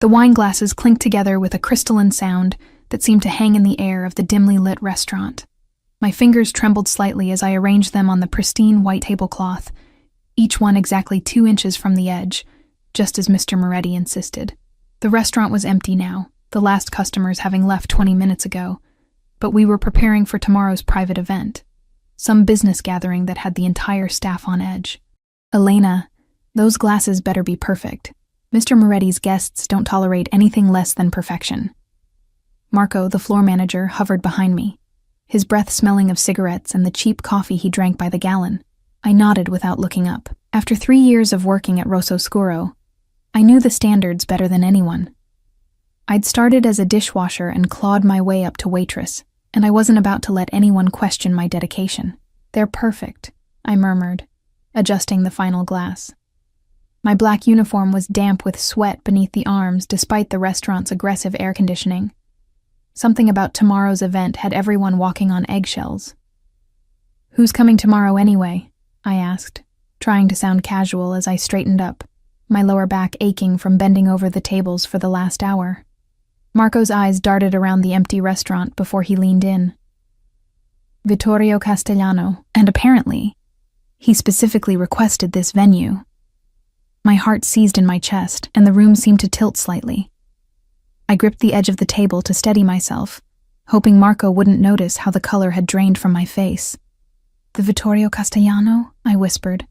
The wine glasses clinked together with a crystalline sound that seemed to hang in the air of the dimly lit restaurant. My fingers trembled slightly as I arranged them on the pristine white tablecloth, each one exactly 2 inches from the edge, just as Mr. Moretti insisted. The restaurant was empty now, the last customers having left 20 minutes ago, but we were preparing for tomorrow's private event, some business gathering that had the entire staff on edge. Elena, those glasses better be perfect. Mr. Moretti's guests don't tolerate anything less than perfection. Marco, the floor manager, hovered behind me, his breath smelling of cigarettes and the cheap coffee he drank by the gallon. I nodded without looking up. After 3 years of working at Rosso Scuro, I knew the standards better than anyone. I'd started as a dishwasher and clawed my way up to waitress, and I wasn't about to let anyone question my dedication. "They're perfect," I murmured, adjusting the final glass. My black uniform was damp with sweat beneath the arms despite the restaurant's aggressive air conditioning. Something about tomorrow's event had everyone walking on eggshells. "Who's coming tomorrow anyway?" I asked, trying to sound casual as I straightened up, my lower back aching from bending over the tables for the last hour. Marco's eyes darted around the empty restaurant before he leaned in. "Vittorio Castellano, and apparently, he specifically requested this venue." My heart seized in my chest, and the room seemed to tilt slightly. I gripped the edge of the table to steady myself, hoping Marco wouldn't notice how the color had drained from my face. "The Vittorio Castellano?" I whispered,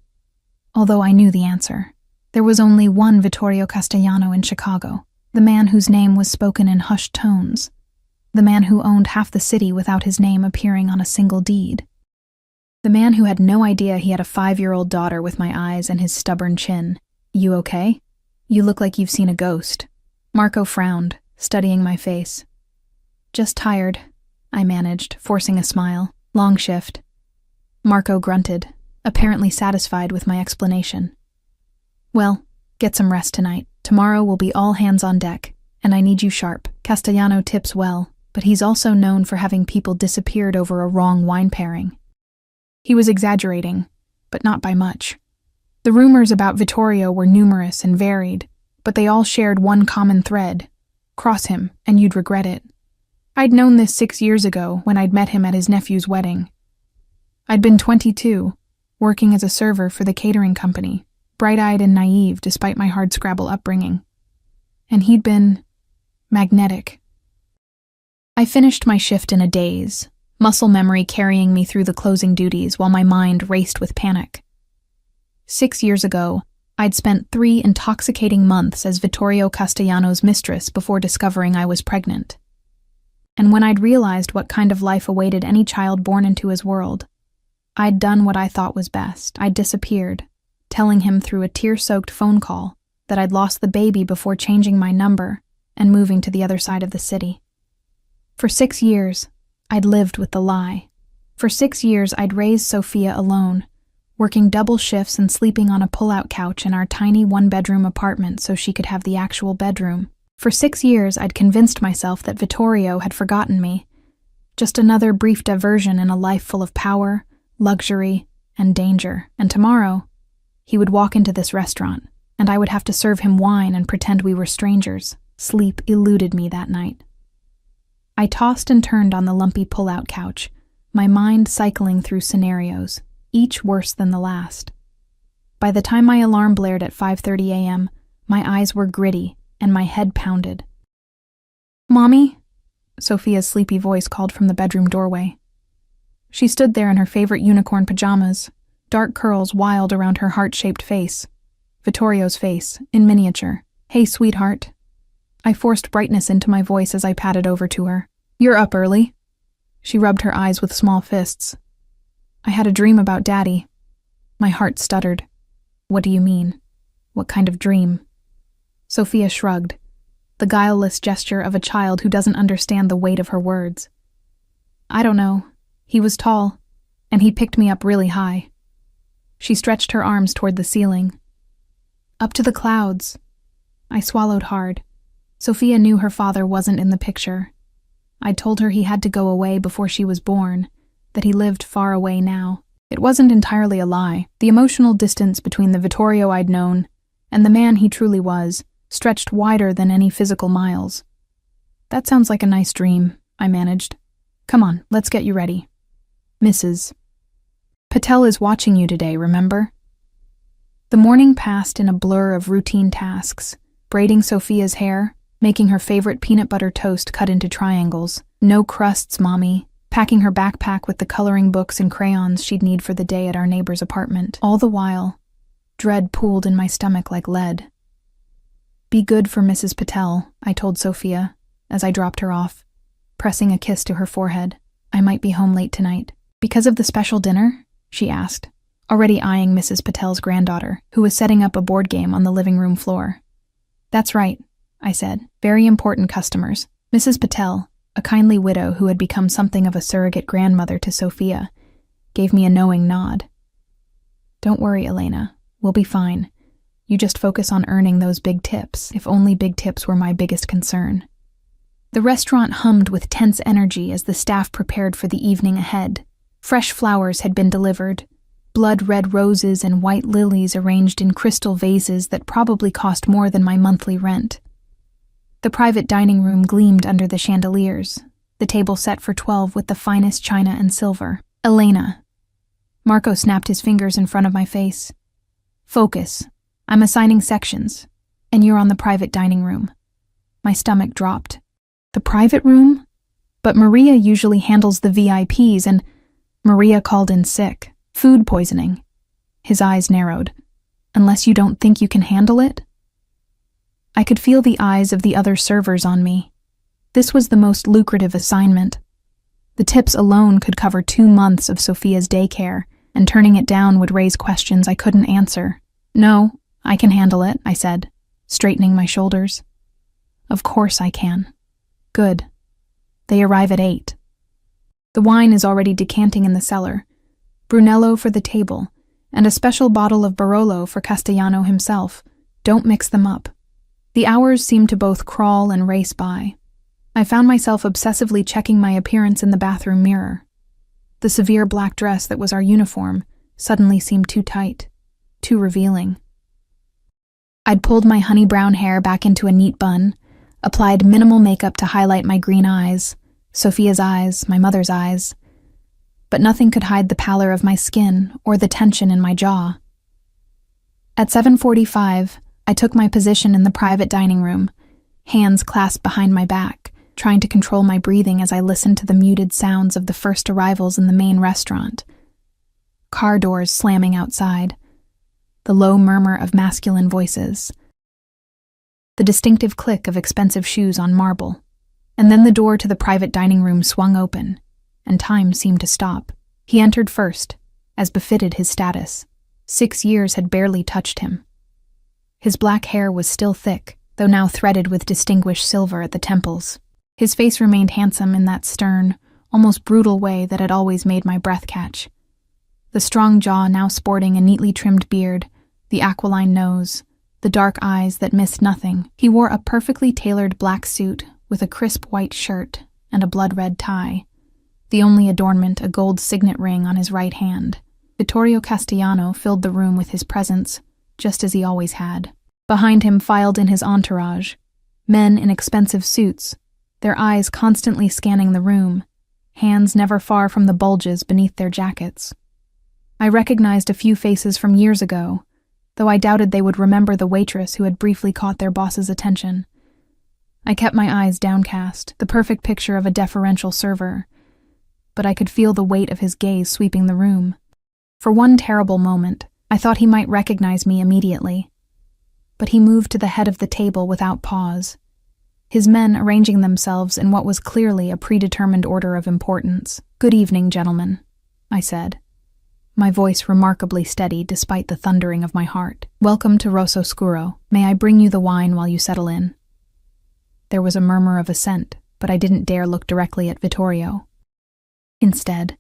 although I knew the answer. There was only one Vittorio Castellano in Chicago, the man whose name was spoken in hushed tones, the man who owned half the city without his name appearing on a single deed, the man who had no idea he had a 5-year-old daughter with my eyes and his stubborn chin. "You okay? You look like you've seen a ghost." Marco frowned, studying my face. "Just tired," I managed, forcing a smile. "Long shift." Marco grunted, apparently satisfied with my explanation. "Well, get some rest tonight. Tomorrow will be all hands on deck, and I need you sharp. Castellano tips well, but he's also known for having people disappeared over a wrong wine pairing." He was exaggerating, but not by much. The rumors about Vittorio were numerous and varied, but they all shared one common thread: cross him, and you'd regret it. I'd known this 6 years ago when I'd met him at his nephew's wedding. I'd been 22, working as a server for the catering company, bright-eyed and naive despite my hardscrabble upbringing. And he'd been magnetic. I finished my shift in a daze, muscle memory carrying me through the closing duties while my mind raced with panic. 6 years ago, I'd spent 3 intoxicating months as Vittorio Castellano's mistress before discovering I was pregnant. And when I'd realized what kind of life awaited any child born into his world, I'd done what I thought was best. I'd disappeared, telling him through a tear-soaked phone call that I'd lost the baby before changing my number and moving to the other side of the city. For 6 years, I'd lived with the lie. For 6 years, I'd raised Sophia alone, working double shifts and sleeping on a pull-out couch in our tiny one-bedroom apartment so she could have the actual bedroom. For 6 years, I'd convinced myself that Vittorio had forgotten me, just another brief diversion in a life full of power, luxury, and danger. And tomorrow, he would walk into this restaurant, and I would have to serve him wine and pretend we were strangers. Sleep eluded me that night. I tossed and turned on the lumpy pull-out couch, my mind cycling through scenarios, each worse than the last. By the time my alarm blared at 5:30 a.m., my eyes were gritty and my head pounded. "Mommy?" Sophia's sleepy voice called from the bedroom doorway. She stood there in her favorite unicorn pajamas, dark curls wild around her heart-shaped face. Vittorio's face, in miniature. "Hey, sweetheart." I forced brightness into my voice as I padded over to her. "You're up early." She rubbed her eyes with small fists. "I had a dream about Daddy." My heart stuttered. "What do you mean? What kind of dream?" Sophia shrugged, the guileless gesture of a child who doesn't understand the weight of her words. "I don't know. He was tall, and he picked me up really high." She stretched her arms toward the ceiling. "Up to the clouds." I swallowed hard. Sophia knew her father wasn't in the picture. I'd told her he had to go away before she was born, that he lived far away now. It wasn't entirely a lie. The emotional distance between the Vittorio I'd known and the man he truly was stretched wider than any physical miles. "That sounds like a nice dream," I managed. "Come on, let's get you ready. Mrs. Patel is watching you today, remember?" The morning passed in a blur of routine tasks, braiding Sophia's hair, making her favorite peanut butter toast cut into triangles, no crusts, mommy, packing her backpack with the coloring books and crayons she'd need for the day at our neighbor's apartment. All the while, dread pooled in my stomach like lead. "Be good for Mrs. Patel," I told Sophia, as I dropped her off, pressing a kiss to her forehead. "I might be home late tonight." "Because of the special dinner?" she asked, already eyeing Mrs. Patel's granddaughter, who was setting up a board game on the living room floor. "That's right," I said. "Very important customers." Mrs. Patel, a kindly widow who had become something of a surrogate grandmother to Sophia, gave me a knowing nod. "Don't worry, Elena. We'll be fine. You just focus on earning those big tips, if only big tips were my biggest concern." The restaurant hummed with tense energy as the staff prepared for the evening ahead. Fresh flowers had been delivered, blood-red roses and white lilies arranged in crystal vases that probably cost more than my monthly rent. The private dining room gleamed under the chandeliers, the table set for 12 with the finest china and silver. "Elena." Marco snapped his fingers in front of my face. "Focus. I'm assigning sections, and you're on the private dining room." My stomach dropped. "The private room? But Maria usually handles the VIPs, and Maria called in sick. Food poisoning." His eyes narrowed. "Unless you don't think you can handle it?" I could feel the eyes of the other servers on me. This was the most lucrative assignment. The tips alone could cover 2 months of Sophia's daycare, and turning it down would raise questions I couldn't answer. "No, I can handle it," I said, straightening my shoulders. "Of course I can." "Good. They arrive at 8. The wine is already decanting in the cellar. Brunello for the table, and a special bottle of Barolo for Castellano himself. Don't mix them up." The hours seemed to both crawl and race by. I found myself obsessively checking my appearance in the bathroom mirror. The severe black dress that was our uniform suddenly seemed too tight, too revealing. I'd pulled my honey brown hair back into a neat bun, applied minimal makeup to highlight my green eyes, Sophia's eyes, my mother's eyes, but nothing could hide the pallor of my skin or the tension in my jaw. At 7:45, I took my position in the private dining room, hands clasped behind my back, trying to control my breathing as I listened to the muted sounds of the first arrivals in the main restaurant. Car doors slamming outside, the low murmur of masculine voices, the distinctive click of expensive shoes on marble, and then the door to the private dining room swung open, and time seemed to stop. He entered first, as befitted his status. 6 years had barely touched him. His black hair was still thick, though now threaded with distinguished silver at the temples. His face remained handsome in that stern, almost brutal way that had always made my breath catch. The strong jaw now sporting a neatly trimmed beard, the aquiline nose, the dark eyes that missed nothing. He wore a perfectly tailored black suit with a crisp white shirt and a blood-red tie, the only adornment a gold signet ring on his right hand. Vittorio Castellano filled the room with his presence, just as he always had. Behind him filed in his entourage, men in expensive suits, their eyes constantly scanning the room, hands never far from the bulges beneath their jackets. I recognized a few faces from years ago, though I doubted they would remember the waitress who had briefly caught their boss's attention. I kept my eyes downcast, the perfect picture of a deferential server, but I could feel the weight of his gaze sweeping the room. For one terrible moment, I thought he might recognize me immediately, but he moved to the head of the table without pause, his men arranging themselves in what was clearly a predetermined order of importance. "Good evening, gentlemen," I said, my voice remarkably steady despite the thundering of my heart. "Welcome to Rosso Scuro. May I bring you the wine while you settle in?" There was a murmur of assent, but I didn't dare look directly at Vittorio. Instead,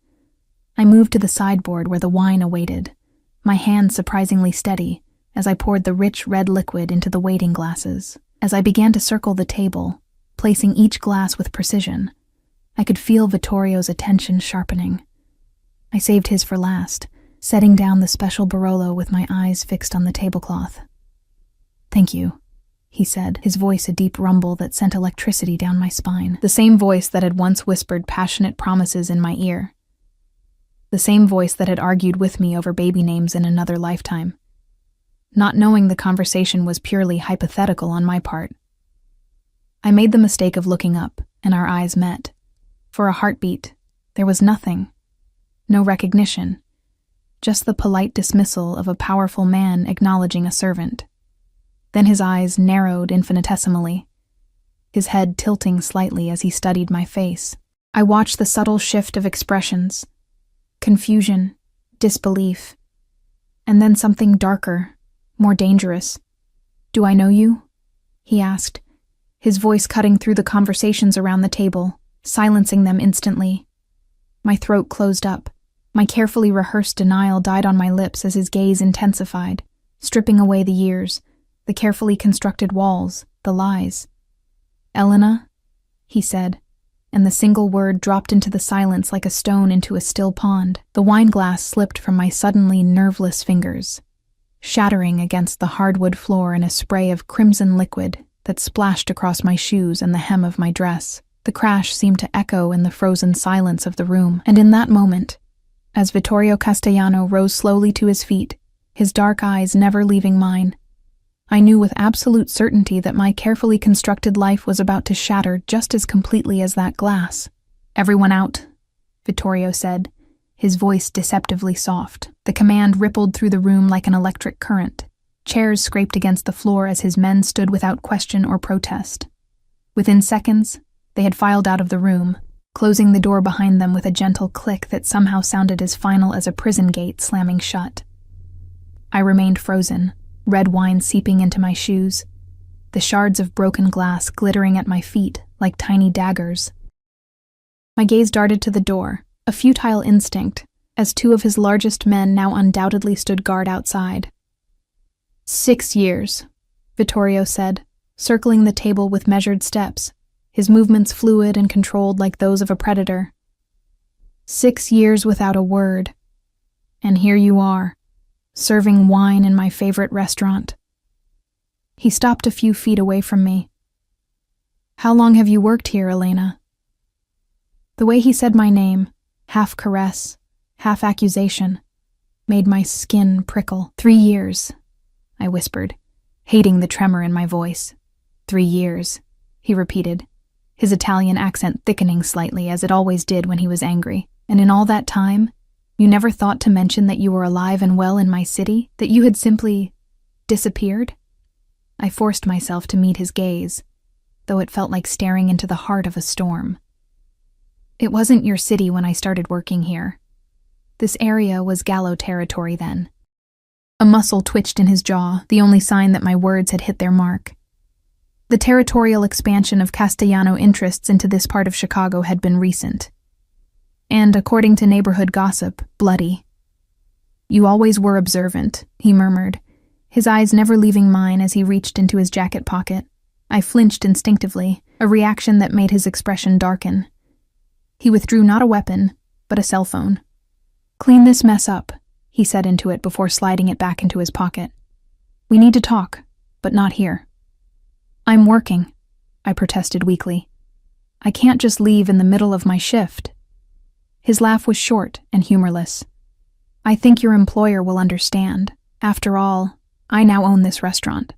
I moved to the sideboard where the wine awaited, my hand surprisingly steady as I poured the rich red liquid into the waiting glasses. As I began to circle the table, placing each glass with precision, I could feel Vittorio's attention sharpening. I saved his for last, setting down the special Barolo with my eyes fixed on the tablecloth. "Thank you," he said, his voice a deep rumble that sent electricity down my spine. The same voice that had once whispered passionate promises in my ear. The same voice that had argued with me over baby names in another lifetime. Not knowing the conversation was purely hypothetical on my part. I made the mistake of looking up, and our eyes met. For a heartbeat, there was nothing. No recognition. Just the polite dismissal of a powerful man acknowledging a servant. Then his eyes narrowed infinitesimally, his head tilting slightly as he studied my face. I watched the subtle shift of expressions, confusion, disbelief, and then something darker, more dangerous. "Do I know you?" he asked, his voice cutting through the conversations around the table, silencing them instantly. My throat closed up. My carefully rehearsed denial died on my lips as his gaze intensified, stripping away the years, the carefully constructed walls, the lies. "Elena?" he said, and the single word dropped into the silence like a stone into a still pond. The wineglass slipped from my suddenly nerveless fingers, shattering against the hardwood floor in a spray of crimson liquid that splashed across my shoes and the hem of my dress. The crash seemed to echo in the frozen silence of the room, and in that moment, as Vittorio Castellano rose slowly to his feet, his dark eyes never leaving mine, I knew with absolute certainty that my carefully constructed life was about to shatter just as completely as that glass. "Everyone out," Vittorio said, his voice deceptively soft. The command rippled through the room like an electric current. Chairs scraped against the floor as his men stood without question or protest. Within seconds, they had filed out of the room, closing the door behind them with a gentle click that somehow sounded as final as a prison gate slamming shut. I remained frozen, red wine seeping into my shoes, the shards of broken glass glittering at my feet like tiny daggers. My gaze darted to the door, a futile instinct, as two of his largest men now undoubtedly stood guard outside. 6 years, Vittorio said, circling the table with measured steps, his movements fluid and controlled like those of a predator. 6 years without a word. And here you are, serving wine in my favorite restaurant. He stopped a few feet away from me. "How long have you worked here, Elena?" The way he said my name, half caress, half accusation, made my skin prickle. 3 years, I whispered, hating the tremor in my voice. 3 years, he repeated, his Italian accent thickening slightly as it always did when he was angry. "And in all that time, you never thought to mention that you were alive and well in my city, that you had simply disappeared?" I forced myself to meet his gaze, though it felt like staring into the heart of a storm. "It wasn't your city when I started working here. This area was Gallo territory then." A muscle twitched in his jaw, the only sign that my words had hit their mark. The territorial expansion of Castellano interests into this part of Chicago had been recent. And, according to neighborhood gossip, bloody. "You always were observant," he murmured, his eyes never leaving mine as he reached into his jacket pocket. I flinched instinctively, a reaction that made his expression darken. He withdrew not a weapon, but a cell phone. "Clean this mess up," he said into it before sliding it back into his pocket. "We need to talk, but not here." "I'm working," I protested weakly. "I can't just leave in the middle of my shift." His laugh was short and humorless. "I think your employer will understand. After all, I now own this restaurant."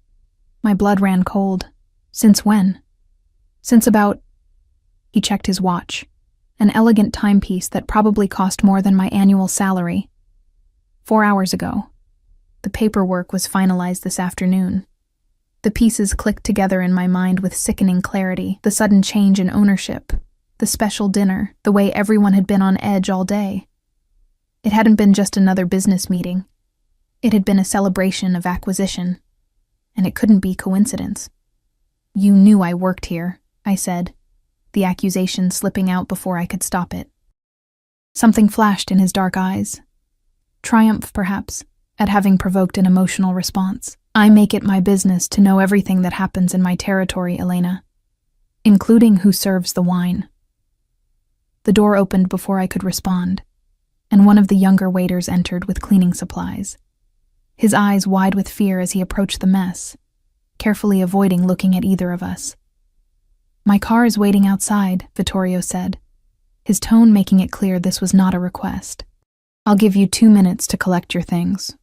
My blood ran cold. "Since when?" "Since about—" He checked his watch, an elegant timepiece that probably cost more than my annual salary. 4 hours ago. The paperwork was finalized this afternoon. The pieces clicked together in my mind with sickening clarity, the sudden change in ownership, the special dinner, the way everyone had been on edge all day. It hadn't been just another business meeting. It had been a celebration of acquisition, and it couldn't be coincidence. "You knew I worked here," I said, the accusation slipping out before I could stop it. Something flashed in his dark eyes. Triumph, perhaps, at having provoked an emotional response. "I make it my business to know everything that happens in my territory, Elena, including who serves the wine." The door opened before I could respond, and one of the younger waiters entered with cleaning supplies, his eyes wide with fear as he approached the mess. carefully avoiding looking at either of us. "My car is waiting outside," Vittorio said, his tone making it clear this was not a request. "I'll give you 2 minutes to collect your things."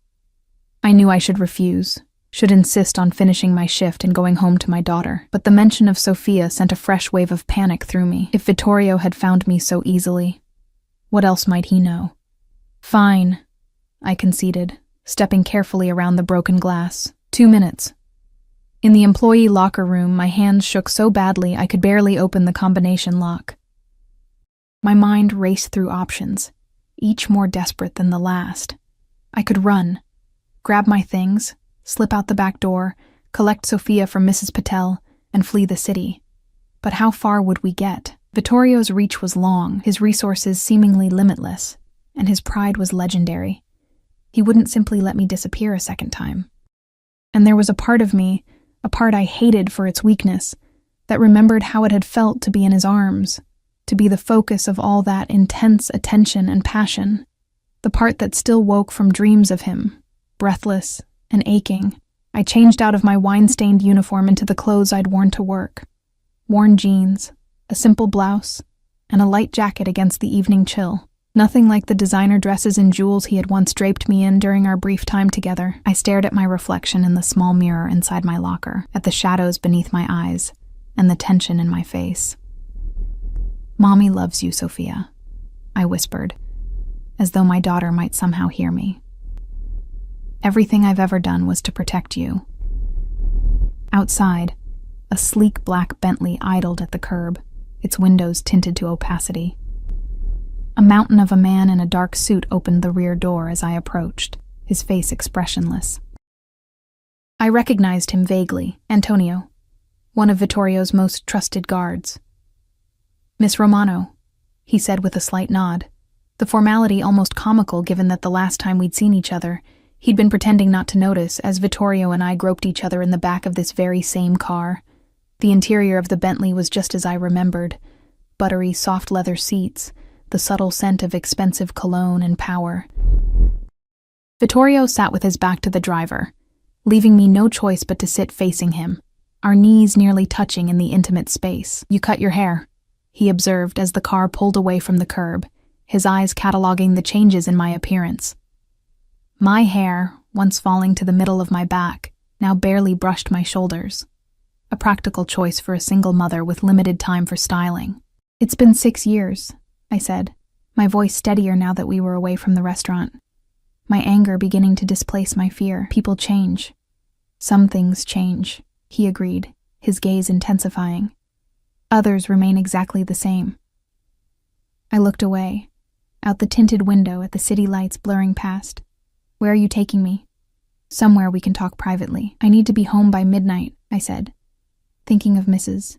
I knew I should refuse, should insist on finishing my shift and going home to my daughter, but the mention of Sofia sent a fresh wave of panic through me. If Vittorio had found me so easily, what else might he know? "Fine," I conceded, stepping carefully around the broken glass. 2 minutes. In the employee locker room, my hands shook so badly I could barely open the combination lock. My mind raced through options, each more desperate than the last. I could run, grab my things, slip out the back door, collect Sofia from Mrs. Patel, and flee the city. But how far would we get? Vittorio's reach was long, his resources seemingly limitless, and his pride was legendary. He wouldn't simply let me disappear a second time. And there was a part of me, a part I hated for its weakness, that remembered how it had felt to be in his arms, to be the focus of all that intense attention and passion, the part that still woke from dreams of him, breathless and aching. I changed out of my wine-stained uniform into the clothes I'd worn to work. Worn jeans, a simple blouse, and a light jacket against the evening chill. Nothing like the designer dresses and jewels he had once draped me in during our brief time together. I stared at my reflection in the small mirror inside my locker, at the shadows beneath my eyes, and the tension in my face. "Mommy loves you, Sofia," I whispered, as though my daughter might somehow hear me. "Everything I've ever done was to protect you." Outside, a sleek black Bentley idled at the curb, its windows tinted to opacity. A mountain of a man in a dark suit opened the rear door as I approached, his face expressionless. I recognized him vaguely, Antonio, one of Vittorio's most trusted guards. "Miss Romano," he said with a slight nod, the formality almost comical given that the last time we'd seen each other, he'd been pretending not to notice as Vittorio and I groped each other in the back of this very same car. The interior of the Bentley was just as I remembered, buttery, soft leather seats, the subtle scent of expensive cologne and power. Vittorio sat with his back to the driver, leaving me no choice but to sit facing him, our knees nearly touching in the intimate space. "You cut your hair," he observed as the car pulled away from the curb, his eyes cataloging the changes in my appearance. My hair, once falling to the middle of my back, now barely brushed my shoulders. A practical choice for a single mother with limited time for styling. "It's been 6 years," I said, my voice steadier now that we were away from the restaurant. My anger beginning to displace my fear. "People change. Some things change," he agreed, his gaze intensifying. "Others remain exactly the same." I looked away, out the tinted window at the city lights blurring past. "Where are you taking me?" "Somewhere we can talk privately. I need to be home by midnight," I said, thinking of Mrs.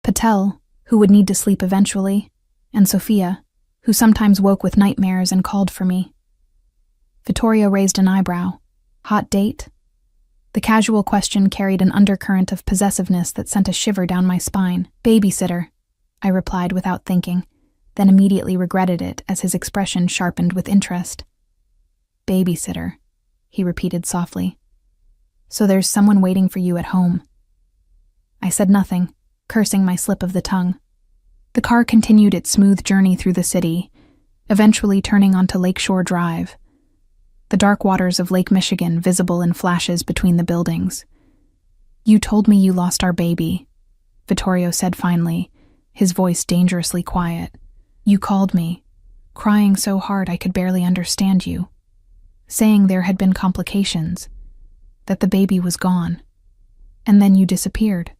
Patel, who would need to sleep eventually, and Sofia, who sometimes woke with nightmares and called for me. Vittorio raised an eyebrow. "Hot date?" The casual question carried an undercurrent of possessiveness that sent a shiver down my spine. "Babysitter," I replied without thinking, then immediately regretted it as his expression sharpened with interest. "Babysitter," he repeated softly. "So there's someone waiting for you at home." I said nothing, cursing my slip of the tongue. The car continued its smooth journey through the city, eventually turning onto Lakeshore Drive, the dark waters of Lake Michigan visible in flashes between the buildings. "You told me you lost our baby," Vittorio said finally, his voice dangerously quiet. "You called me, crying so hard I could barely understand you, saying there had been complications, that the baby was gone, and then you disappeared."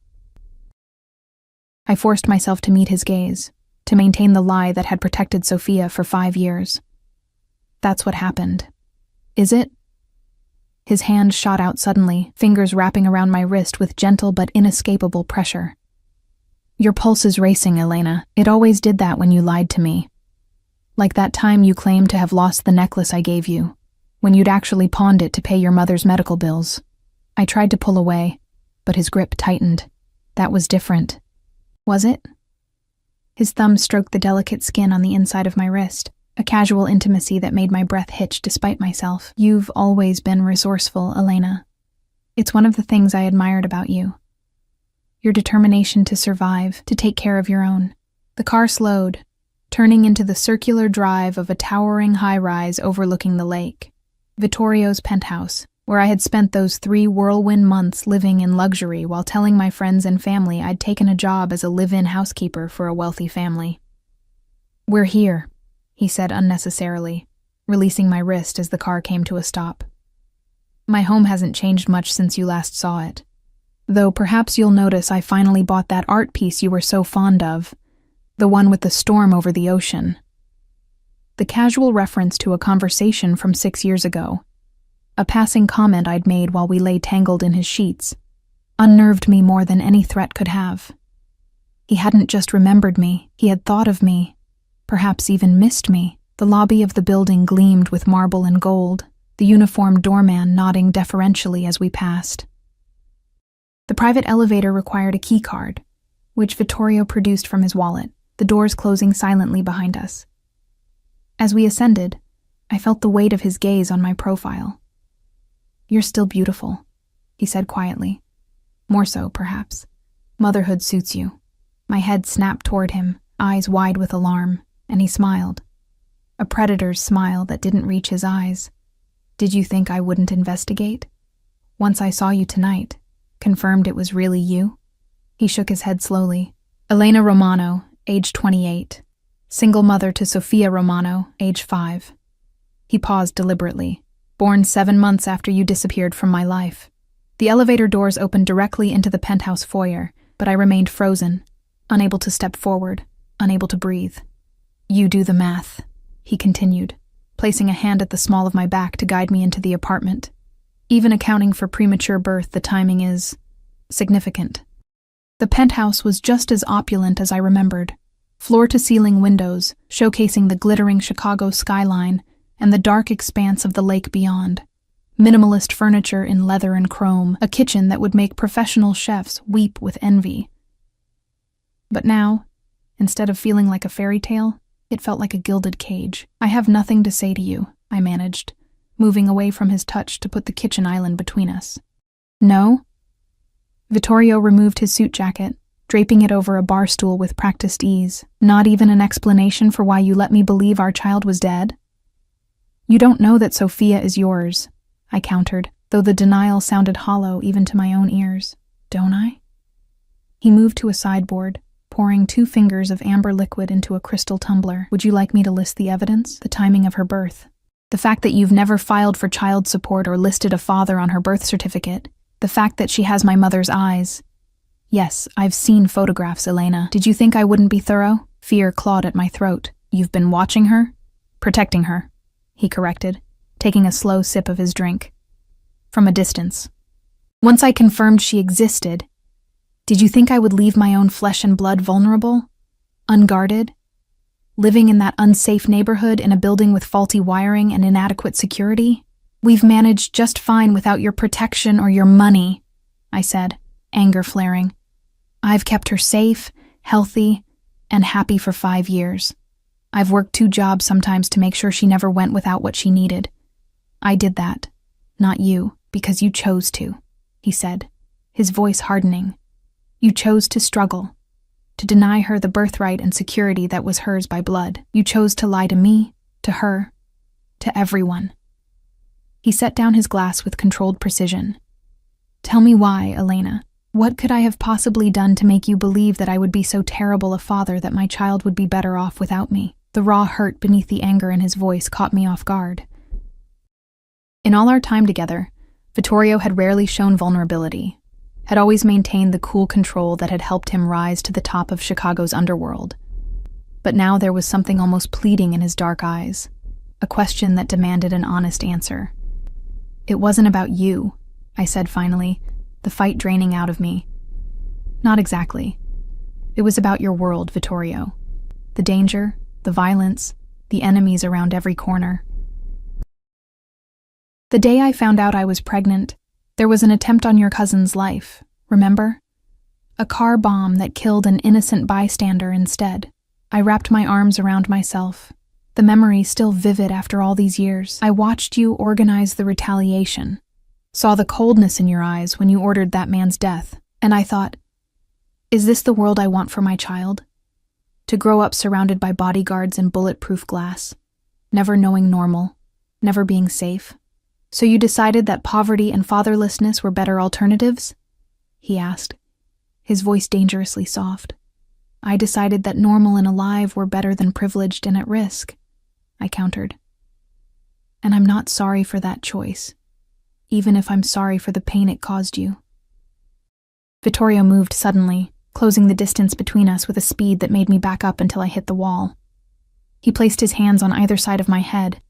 I forced myself to meet his gaze, to maintain the lie that had protected Sofia for 5 years. "That's what happened. Is it?" His hand shot out suddenly, fingers wrapping around my wrist with gentle but inescapable pressure. "Your pulse is racing, Elena. It always did that when you lied to me. Like that time you claimed to have lost the necklace I gave you, when you'd actually pawned it to pay your mother's medical bills." I tried to pull away, but his grip tightened. "That was different." "Was it?" His thumb stroked the delicate skin on the inside of my wrist, a casual intimacy that made my breath hitch despite myself. "You've always been resourceful, Elena. It's one of the things I admired about you. Your determination to survive, to take care of your own. The car slowed, turning into the circular drive of a towering high-rise overlooking the lake. Vittorio's penthouse, where I had spent those 3 whirlwind months living in luxury while telling my friends and family I'd taken a job as a live-in housekeeper for a wealthy family. "We're here," he said unnecessarily, releasing my wrist as the car came to a stop. "My home hasn't changed much since you last saw it. Though perhaps you'll notice I finally bought that art piece you were so fond of, the one with the storm over the ocean." The casual reference to a conversation from 6 years ago, a passing comment I'd made while we lay tangled in his sheets, unnerved me more than any threat could have. He hadn't just remembered me, he had thought of me, perhaps even missed me. The lobby of the building gleamed with marble and gold, the uniformed doorman nodding deferentially as we passed. The private elevator required a key card, which Vittorio produced from his wallet, the doors closing silently behind us. As we ascended, I felt the weight of his gaze on my profile. "You're still beautiful," he said quietly. "More so, perhaps. Motherhood suits you." My head snapped toward him, eyes wide with alarm, and he smiled. A predator's smile that didn't reach his eyes. "Did you think I wouldn't investigate? Once I saw you tonight, confirmed it was really you?" He shook his head slowly. "Elena Romano, age 28. Single mother to Sofia Romano, age 5. He paused deliberately. "Born 7 months after you disappeared from my life." The elevator doors opened directly into the penthouse foyer, but I remained frozen, unable to step forward, unable to breathe. "You do the math," he continued, placing a hand at the small of my back to guide me into the apartment. "Even accounting for premature birth, the timing is significant." The penthouse was just as opulent as I remembered. Floor-to-ceiling windows, showcasing the glittering Chicago skyline and the dark expanse of the lake beyond. Minimalist furniture in leather and chrome, a kitchen that would make professional chefs weep with envy. But now, instead of feeling like a fairy tale, it felt like a gilded cage. "I have nothing to say to you," I managed, moving away from his touch to put the kitchen island between us. "No?" Vittorio removed his suit jacket, draping it over a bar stool with practiced ease. "Not even an explanation for why you let me believe our child was dead?" "You don't know that Sophia is yours," I countered, though the denial sounded hollow even to my own ears. "Don't I?" He moved to a sideboard, pouring 2 fingers of amber liquid into a crystal tumbler. "Would you like me to list the evidence? The timing of her birth? The fact that you've never filed for child support or listed a father on her birth certificate? The fact that she has my mother's eyes? Yes, I've seen photographs, Elena. Did you think I wouldn't be thorough?" Fear clawed at my throat. "You've been watching her?" "Protecting her," he corrected, taking a slow sip of his drink. "From a distance. Once I confirmed she existed, did you think I would leave my own flesh and blood vulnerable? Unguarded? Living in that unsafe neighborhood in a building with faulty wiring and inadequate security? We've managed just fine without your protection or your money," I said, anger flaring. "I've kept her safe, healthy, and happy for 5 years. I've worked 2 jobs sometimes to make sure she never went without what she needed. I did that, not you, because you chose to," he said, his voice hardening. "You chose to struggle, to deny her the birthright and security that was hers by blood. You chose to lie to me, to her, to everyone." He set down his glass with controlled precision. "Tell me why, Elena. What could I have possibly done to make you believe that I would be so terrible a father that my child would be better off without me?" The raw hurt beneath the anger in his voice caught me off guard. In all our time together, Vittorio had rarely shown vulnerability, had always maintained the cool control that had helped him rise to the top of Chicago's underworld. But now there was something almost pleading in his dark eyes, a question that demanded an honest answer. "It wasn't about you," I said finally, the fight draining out of me. "Not exactly. It was about your world, Vittorio. The danger, the violence, the enemies around every corner. The day I found out I was pregnant, there was an attempt on your cousin's life, remember? A car bomb that killed an innocent bystander instead. I wrapped my arms around myself, the memory still vivid after all these years. I watched you organize the retaliation, Saw the coldness in your eyes when you ordered that man's death, and I thought, is this the world I want for my child? To grow up surrounded by bodyguards and bulletproof glass, never knowing normal, never being safe. So you decided that poverty and fatherlessness were better alternatives? He asked, his voice dangerously soft. I decided that normal and alive were better than privileged and at risk, I countered. And I'm not sorry for that choice, even if I'm sorry for the pain it caused you. Vittorio moved suddenly, closing the distance between us with a speed that made me back up until I hit the wall. He placed his hands on either side of my head,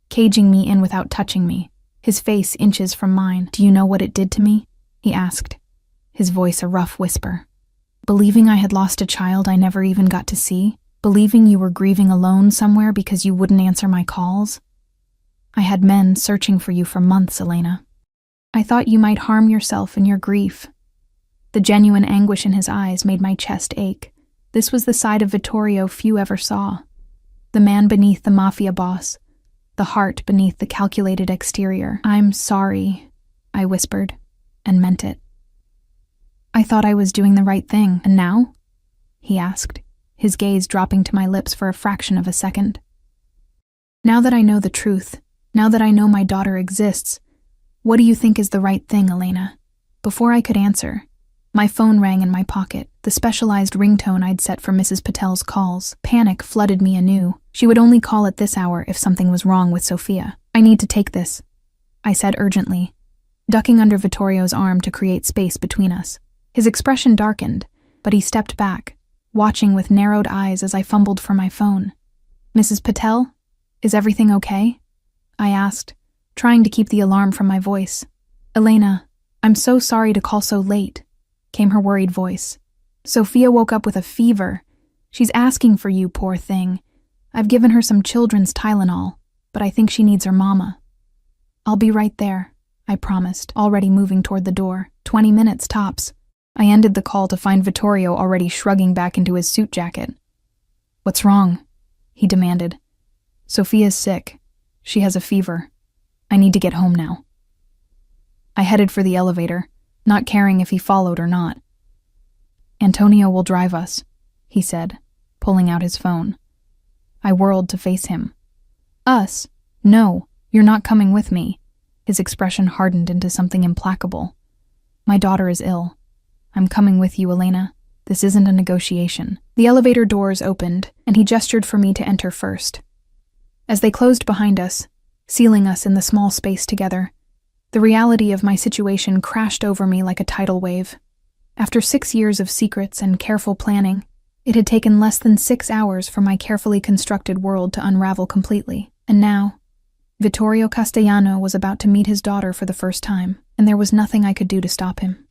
caging me in without touching me, his face inches from mine. Do you know what it did to me? He asked, his voice a rough whisper. Believing I had lost a child I never even got to see? Believing you were grieving alone somewhere because you wouldn't answer my calls? I had men searching for you for months, Elena. I thought you might harm yourself in your grief. The genuine anguish in his eyes made my chest ache. This was the side of Vittorio few ever saw. The man beneath the mafia boss, the heart beneath the calculated exterior. I'm sorry, I whispered, and meant it. I thought I was doing the right thing, and now? He asked, his gaze dropping to my lips for a fraction of a second. Now that I know the truth, now that I know my daughter exists, what do you think is the right thing, Elena? Before I could answer, my phone rang in my pocket, the specialized ringtone I'd set for Mrs. Patel's calls. Panic flooded me anew. She would only call at this hour if something was wrong with Sophia. I need to take this, I said urgently, ducking under Vittorio's arm to create space between us. His expression darkened, but he stepped back, watching with narrowed eyes as I fumbled for my phone. Mrs. Patel, is everything okay? I asked, trying to keep the alarm from my voice. Elena, I'm so sorry to call so late, came her worried voice. Sophia woke up with a fever. She's asking for you, poor thing. I've given her some children's Tylenol, but I think she needs her mama. I'll be right there, I promised, already moving toward the door. 20 minutes tops. I ended the call to find Vittorio already shrugging back into his suit jacket. What's wrong? He demanded. Sophia's sick. She has a fever. I need to get home now. I headed for the elevator, not caring if he followed or not. Antonio will drive us, he said, pulling out his phone. I whirled to face him. Us? No, you're not coming with me. His expression hardened into something implacable. My daughter is ill. I'm coming with you, Elena. This isn't a negotiation. The elevator doors opened, and he gestured for me to enter first. As they closed behind us, sealing us in the small space together, the reality of my situation crashed over me like a tidal wave. After 6 years of secrets and careful planning, it had taken less than 6 hours for my carefully constructed world to unravel completely. And now, Vittorio Castellano was about to meet his daughter for the first time, and there was nothing I could do to stop him.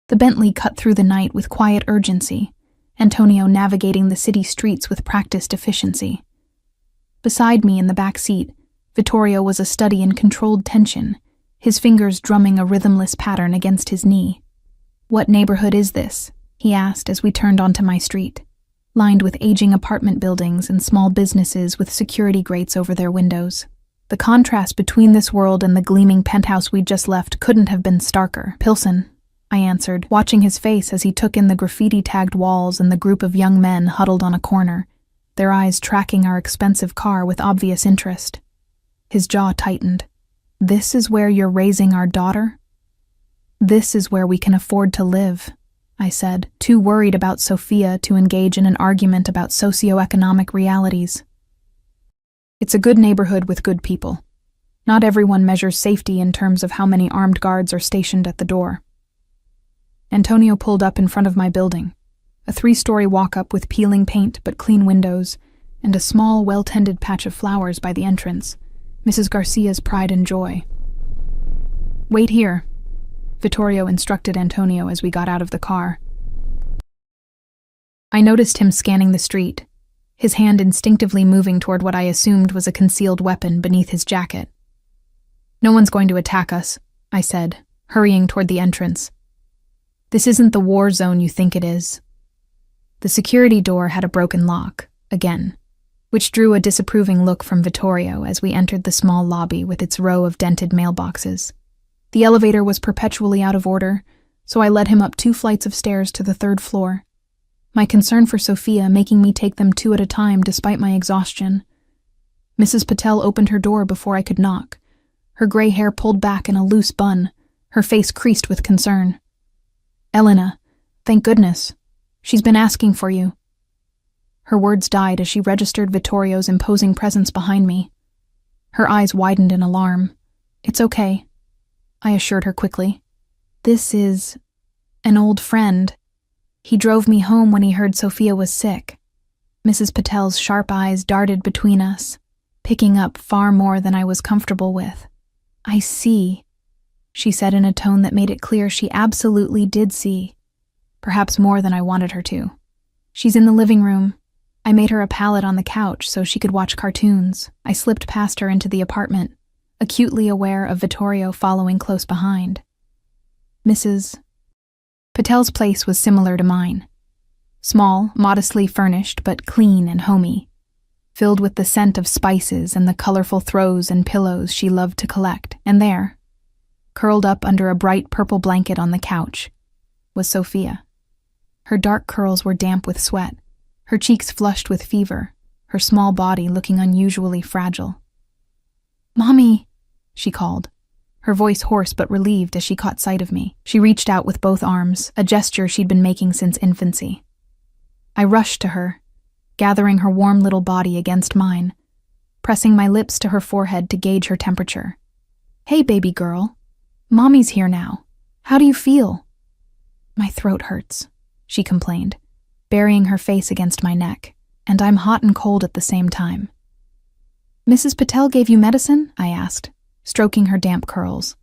The Bentley cut through the night with quiet urgency, Antonio navigating the city streets with practiced efficiency. Beside me in the back seat, Vittorio was a study in controlled tension, his fingers drumming a rhythmless pattern against his knee. What neighborhood is this? He asked as we turned onto my street, lined with aging apartment buildings and small businesses with security grates over their windows. The contrast between this world and the gleaming penthouse we'd just left couldn't have been starker. Pilsen, I answered, watching his face as he took in the graffiti-tagged walls and the group of young men huddled on a corner, their eyes tracking our expensive car with obvious interest. His jaw tightened. This is where you're raising our daughter? This is where we can afford to live, I said, too worried about Sophia to engage in an argument about socioeconomic realities. It's a good neighborhood with good people. Not everyone measures safety in terms of how many armed guards are stationed at the door. Antonio pulled up in front of my building, a 3-story walk-up with peeling paint but clean windows, and a small, well-tended patch of flowers by the entrance, Mrs. Garcia's pride and joy. Wait here, Vittorio instructed Antonio as we got out of the car. I noticed him scanning the street, his hand instinctively moving toward what I assumed was a concealed weapon beneath his jacket. No one's going to attack us, I said, hurrying toward the entrance. This isn't the war zone you think it is. The security door had a broken lock, again, which drew a disapproving look from Vittorio as we entered the small lobby with its row of dented mailboxes. The elevator was perpetually out of order, so I led him up 2 flights of stairs to the 3rd floor, my concern for Sophia making me take them 2 at a time despite my exhaustion. Mrs. Patel opened her door before I could knock, her gray hair pulled back in a loose bun, her face creased with concern. "Elena, thank goodness. She's been asking for you." Her words died as she registered Vittorio's imposing presence behind me. Her eyes widened in alarm. "It's okay," I assured her quickly. "This is an old friend. He drove me home when he heard Sophia was sick." Mrs. Patel's sharp eyes darted between us, picking up far more than I was comfortable with. "I see," she said in a tone that made it clear she absolutely did see, perhaps more than I wanted her to. "She's in the living room. I made her a pallet on the couch so she could watch cartoons." I slipped past her into the apartment, acutely aware of Vittorio following close behind. Mrs. Patel's place was similar to mine. Small, modestly furnished, but clean and homey, filled with the scent of spices and the colorful throws and pillows she loved to collect. And there, curled up under a bright purple blanket on the couch, was Sophia. Her dark curls were damp with sweat, her cheeks flushed with fever, her small body looking unusually fragile. "Mommy," she called, her voice hoarse but relieved as she caught sight of me. She reached out with both arms, a gesture she'd been making since infancy. I rushed to her, gathering her warm little body against mine, pressing my lips to her forehead to gauge her temperature. "Hey, baby girl. Mommy's here now. How do you feel?" "My throat hurts," she complained, burying her face against my neck, "and I'm hot and cold at the same time." "Mrs. Patel gave you medicine?" I asked, stroking her damp curls.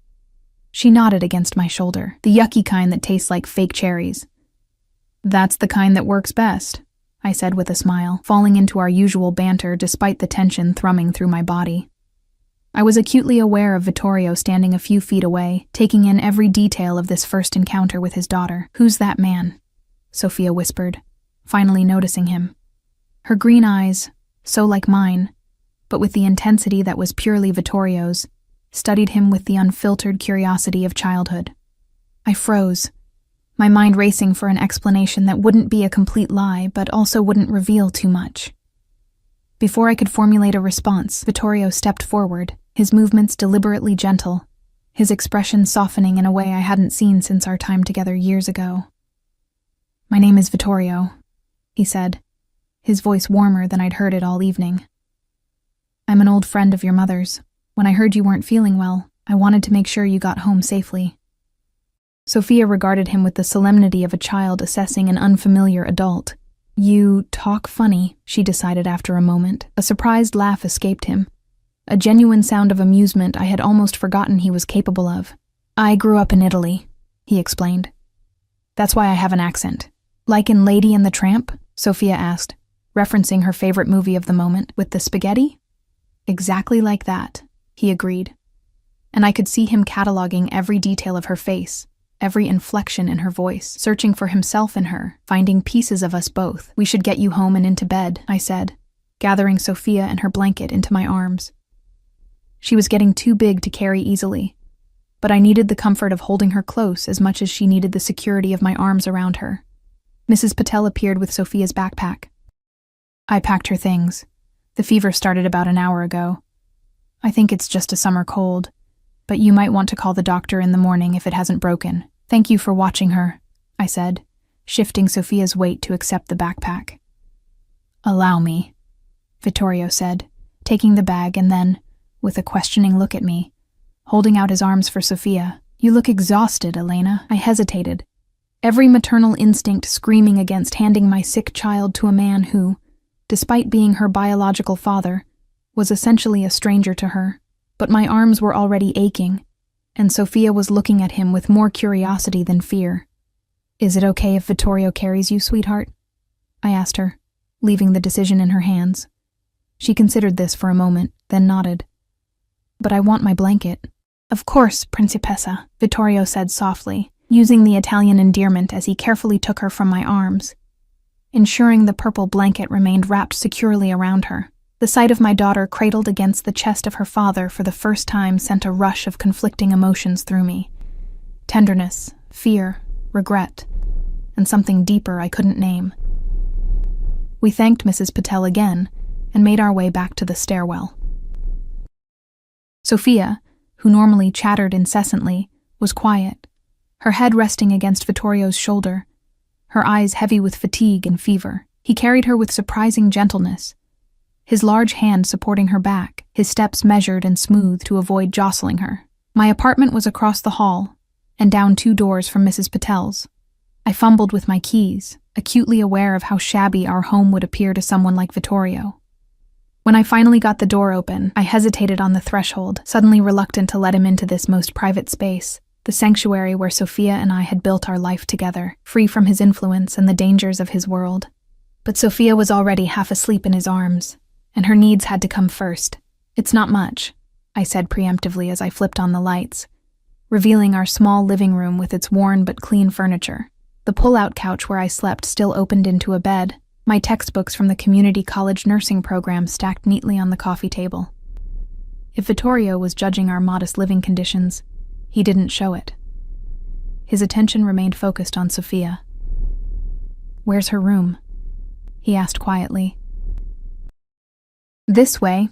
She nodded against my shoulder, "The yucky kind that tastes like fake cherries." "That's the kind that works best," I said with a smile, falling into our usual banter despite the tension thrumming through my body. I was acutely aware of Vittorio standing a few feet away, taking in every detail of this first encounter with his daughter. "Who's that man?" Sophia whispered, finally noticing him. Her green eyes, so like mine, but with the intensity that was purely Vittorio's, studied him with the unfiltered curiosity of childhood. I froze, my mind racing for an explanation that wouldn't be a complete lie, but also wouldn't reveal too much. Before I could formulate a response, Vittorio stepped forward, his movements deliberately gentle, his expression softening in a way I hadn't seen since our time together years ago. "My name is Vittorio," he said, his voice warmer than I'd heard it all evening. "I'm an old friend of your mother's. When I heard you weren't feeling well, I wanted to make sure you got home safely." Sophia regarded him with the solemnity of a child assessing an unfamiliar adult. "You talk funny," she decided after a moment. A surprised laugh escaped him, a genuine sound of amusement I had almost forgotten he was capable of. "I grew up in Italy," he explained. "That's why I have an accent." "Like in Lady and the Tramp?" Sophia asked, referencing her favorite movie of the moment, "with the spaghetti?" "Exactly like that," he agreed. And I could see him cataloging every detail of her face, every inflection in her voice, searching for himself in her, finding pieces of us both. "We should get you home and into bed," I said, gathering Sophia and her blanket into my arms. She was getting too big to carry easily, but I needed the comfort of holding her close as much as she needed the security of my arms around her. Mrs. Patel appeared with Sophia's backpack. I packed her things. The fever started about an hour ago. I think it's just a summer cold, but you might want to call the doctor in the morning if it hasn't broken. "Thank you for watching her," I said, shifting Sophia's weight to accept the backpack. "Allow me," Vittorio said, taking the bag and then, with a questioning look at me, holding out his arms for Sophia. "You look exhausted, Elena." I hesitated, every maternal instinct screaming against handing my sick child to a man who, despite being her biological father, was essentially a stranger to her. But my arms were already aching, and Sophia was looking at him with more curiosity than fear. "Is it okay if Vittorio carries you, sweetheart?" I asked her, leaving the decision in her hands. She considered this for a moment, then nodded. "But I want my blanket." "Of course, Principessa," Vittorio said softly, using the Italian endearment as he carefully took her from my arms, ensuring the purple blanket remained wrapped securely around her. The sight of my daughter cradled against the chest of her father for the first time sent a rush of conflicting emotions through me. Tenderness, fear, regret, and something deeper I couldn't name. We thanked Mrs. Patel again and made our way back to the stairwell. Sophia, who normally chattered incessantly, was quiet, her head resting against Vittorio's shoulder, her eyes heavy with fatigue and fever. He carried her with surprising gentleness, his large hand supporting her back, his steps measured and smooth to avoid jostling her. My apartment was across the hall, and down 2 doors from Mrs. Patel's. I fumbled with my keys, acutely aware of how shabby our home would appear to someone like Vittorio. When I finally got the door open, I hesitated on the threshold, suddenly reluctant to let him into this most private space, the sanctuary where Sophia and I had built our life together, free from his influence and the dangers of his world. But Sophia was already half asleep in his arms, and her needs had to come first. "It's not much," I said preemptively as I flipped on the lights, revealing our small living room with its worn but clean furniture. The pull-out couch where I slept still opened into a bed, my textbooks from the community college nursing program stacked neatly on the coffee table. If Vittorio was judging our modest living conditions, he didn't show it. His attention remained focused on Sophia. "Where's her room?" he asked quietly. "This way."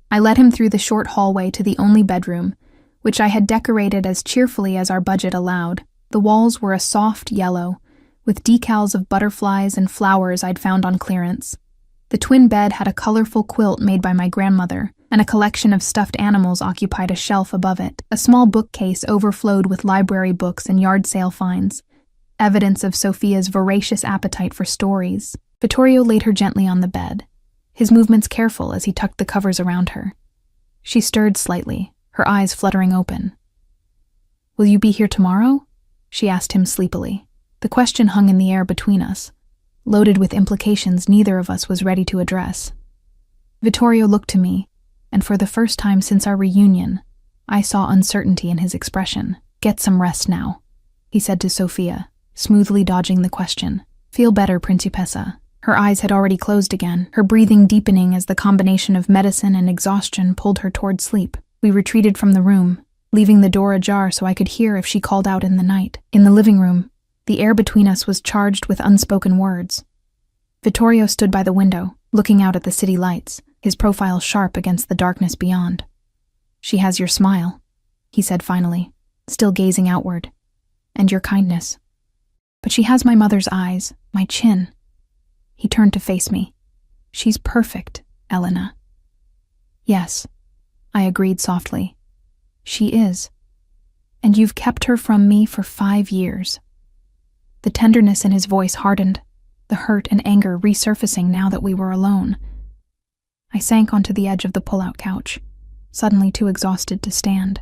I led him through the short hallway to the only bedroom, which I had decorated as cheerfully as our budget allowed. The walls were a soft yellow, with decals of butterflies and flowers I'd found on clearance. The twin bed had a colorful quilt made by my grandmother, and a collection of stuffed animals occupied a shelf above it. A small bookcase overflowed with library books and yard sale finds, evidence of Sophia's voracious appetite for stories. Vittorio laid her gently on the bed, his movements careful as he tucked the covers around her. She stirred slightly, her eyes fluttering open. "Will you be here tomorrow?" she asked him sleepily. The question hung in the air between us, loaded with implications neither of us was ready to address. Vittorio looked to me, and for the first time since our reunion, I saw uncertainty in his expression. "Get some rest now," he said to Sophia, smoothly dodging the question. "Feel better, Principessa." Her eyes had already closed again, her breathing deepening as the combination of medicine and exhaustion pulled her toward sleep. We retreated from the room, leaving the door ajar so I could hear if she called out in the night. In the living room, the air between us was charged with unspoken words. Vittorio stood by the window, looking out at the city lights, his profile sharp against the darkness beyond. "She has your smile," he said finally, still gazing outward, "and your kindness. But she has my mother's eyes, my chin." He turned to face me. "She's perfect, Elena." "Yes," I agreed softly. "She is. And you've kept her from me for 5 years. The tenderness in his voice hardened, the hurt and anger resurfacing now that we were alone. I sank onto the edge of the pull-out couch, suddenly too exhausted to stand.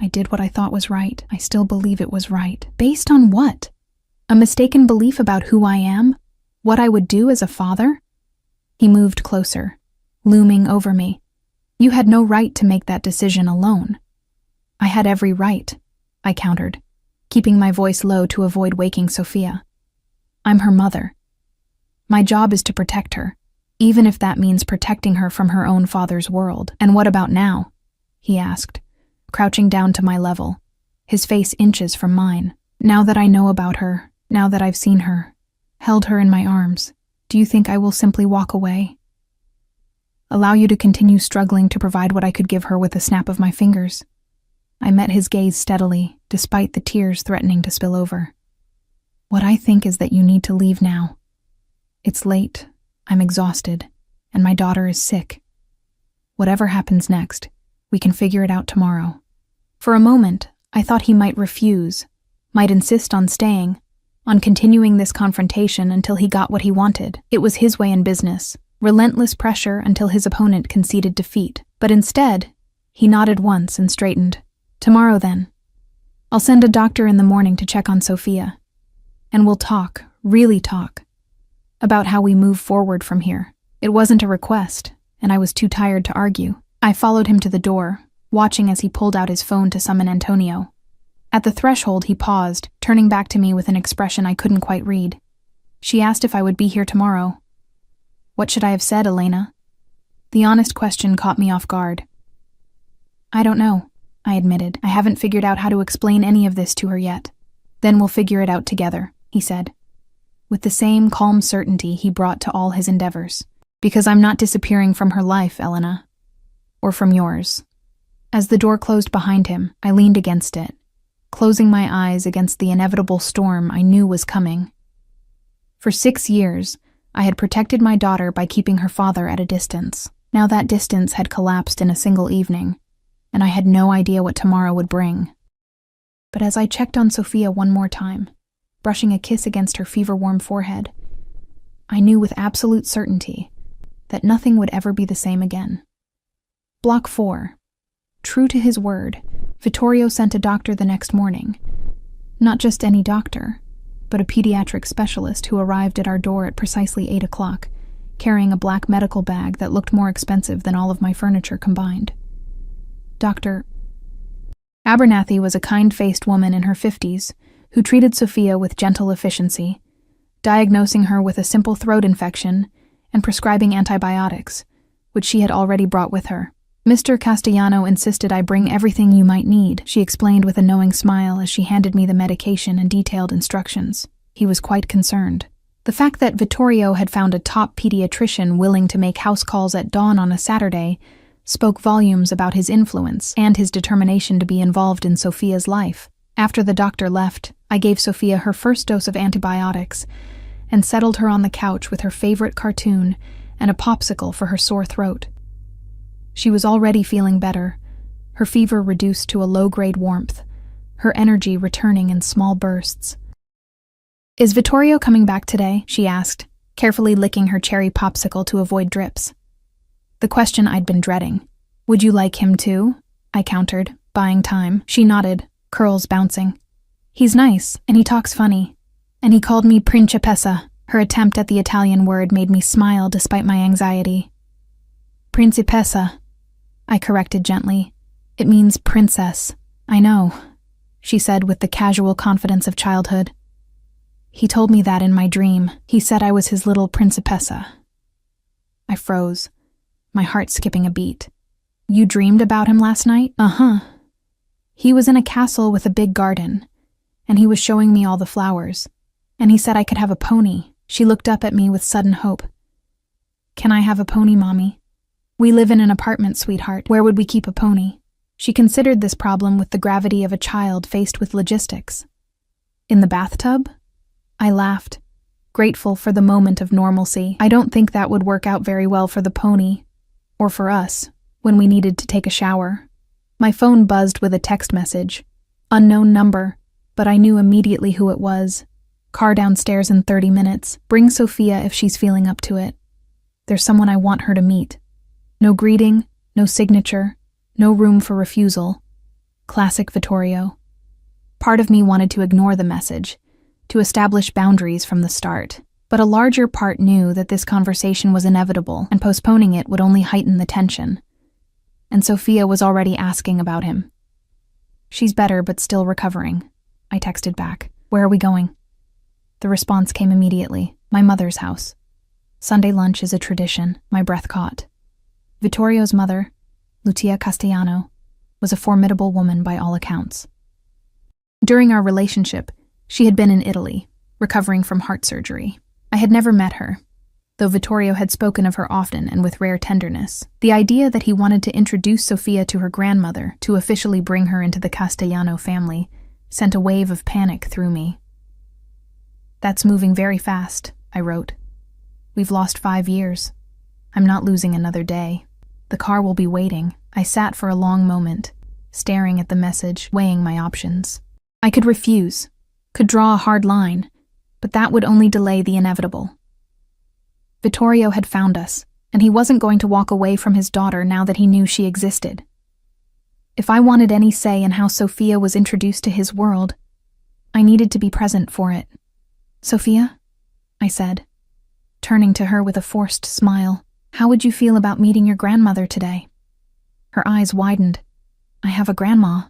I did what I thought was right. I still believe it was right. Based on what? A mistaken belief about who I am? What I would do as a father? He moved closer, looming over me. "You had no right to make that decision alone." "I had every right," I countered, keeping my voice low to avoid waking Sophia. "I'm her mother. My job is to protect her, even if that means protecting her from her own father's world." "And what about now?" he asked, crouching down to my level, his face inches from mine. "Now that I know about her, now that I've seen her, held her in my arms, do you think I will simply walk away? Allow you to continue struggling to provide what I could give her with a snap of my fingers?" I met his gaze steadily, despite the tears threatening to spill over. "What I think is that you need to leave now. It's late, I'm exhausted, and my daughter is sick. Whatever happens next, we can figure it out tomorrow." For a moment, I thought he might refuse, might insist on staying, on continuing this confrontation until he got what he wanted. It was his way in business, relentless pressure until his opponent conceded defeat. But instead, he nodded once and straightened. "Tomorrow then. I'll send a doctor in the morning to check on Sophia. And we'll talk, really talk, about how we move forward from here." It wasn't a request, and I was too tired to argue. I followed him to the door, watching as he pulled out his phone to summon Antonio. At the threshold, he paused, turning back to me with an expression I couldn't quite read. "She asked if I would be here tomorrow." "What should I have said, Elena?" The honest question caught me off guard. I don't know, I admitted. I haven't figured out how to explain any of this to her yet. Then we'll figure it out together, he said, with the same calm certainty he brought to all his endeavors. Because I'm not disappearing from her life, Elena. Or from yours. As the door closed behind him, I leaned against it, closing my eyes against the inevitable storm I knew was coming. For 6 years, I had protected my daughter by keeping her father at a distance. Now that distance had collapsed in a single evening, and I had no idea what tomorrow would bring. But as I checked on Sophia one more time, brushing a kiss against her fever-warm forehead, I knew with absolute certainty that nothing would ever be the same again. Block 4. True to his word, Vittorio sent a doctor the next morning. Not just any doctor, but a pediatric specialist who arrived at our door at precisely 8 o'clock, carrying a black medical bag that looked more expensive than all of my furniture combined. Dr. Abernathy was a kind-faced woman in her 50s who treated Sophia with gentle efficiency, diagnosing her with a simple throat infection and prescribing antibiotics, which she had already brought with her. Mr. Castellano insisted I bring everything you might need, she explained with a knowing smile as she handed me the medication and detailed instructions. He was quite concerned. The fact that Vittorio had found a top pediatrician willing to make house calls at dawn on a Saturday spoke volumes about his influence and his determination to be involved in Sophia's life. After the doctor left, I gave Sophia her first dose of antibiotics and settled her on the couch with her favorite cartoon and a popsicle for her sore throat. She was already feeling better, her fever reduced to a low-grade warmth, her energy returning in small bursts. "Is Vittorio coming back today?" she asked, carefully licking her cherry popsicle to avoid drips. The question I'd been dreading. "Would you like him too?" I countered, buying time. She nodded, curls bouncing. "He's nice, and he talks funny. And he called me principessa." Her attempt at the Italian word made me smile despite my anxiety. "Principessa," I corrected gently. "It means princess." "I know," she said with the casual confidence of childhood. "He told me that in my dream. He said I was his little principessa." I froze, my heart skipping a beat. "You dreamed about him last night?" "Uh-huh. He was in a castle with a big garden, and he was showing me all the flowers, and he said I could have a pony." She looked up at me with sudden hope. "Can I have a pony, Mommy? We live in an apartment, sweetheart. Where would we keep a pony?" She considered this problem with the gravity of a child faced with logistics. "In the bathtub?" I laughed, grateful for the moment of normalcy. "I don't think that would work out very well for the pony, or for us, when we needed to take a shower." My phone buzzed with a text message. Unknown number, but I knew immediately who it was. "Car downstairs in 30 minutes. Bring Sophia if she's feeling up to it. There's someone I want her to meet." No greeting, no signature, no room for refusal. Classic Vittorio. Part of me wanted to ignore the message, to establish boundaries from the start, but a larger part knew that this conversation was inevitable and postponing it would only heighten the tension. And Sophia was already asking about him. "She's better but still recovering," I texted back. "Where are we going?" The response came immediately. "My mother's house. Sunday lunch is a tradition." My breath caught. Vittorio's mother, Lucia Castellano, was a formidable woman by all accounts. During our relationship, she had been in Italy, recovering from heart surgery. I had never met her, though Vittorio had spoken of her often and with rare tenderness. The idea that he wanted to introduce Sophia to her grandmother to officially bring her into the Castellano family sent a wave of panic through me. "That's moving very fast," I wrote. "We've lost 5 years. I'm not losing another day. The car will be waiting." I sat for a long moment, staring at the message, weighing my options. I could refuse, could draw a hard line, but that would only delay the inevitable. Vittorio had found us, and he wasn't going to walk away from his daughter now that he knew she existed. If I wanted any say in how Sophia was introduced to his world, I needed to be present for it. "Sophia?" I said, turning to her with a forced smile. "How would you feel about meeting your grandmother today?" Her eyes widened. "I have a grandma,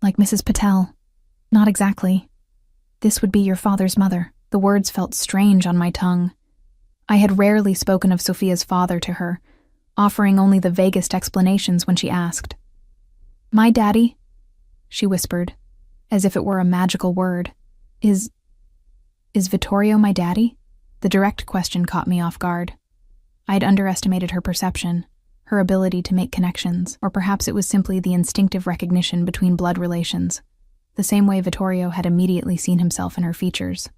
like Mrs. Patel." "Not exactly. This would be your father's mother." The words felt strange on my tongue. I had rarely spoken of Sophia's father to her, offering only the vaguest explanations when she asked. "My daddy?" she whispered, as if it were a magical word. Is Vittorio my daddy?" The direct question caught me off guard. I had underestimated her perception, her ability to make connections, or perhaps it was simply the instinctive recognition between blood relations, the same way Vittorio had immediately seen himself in her features.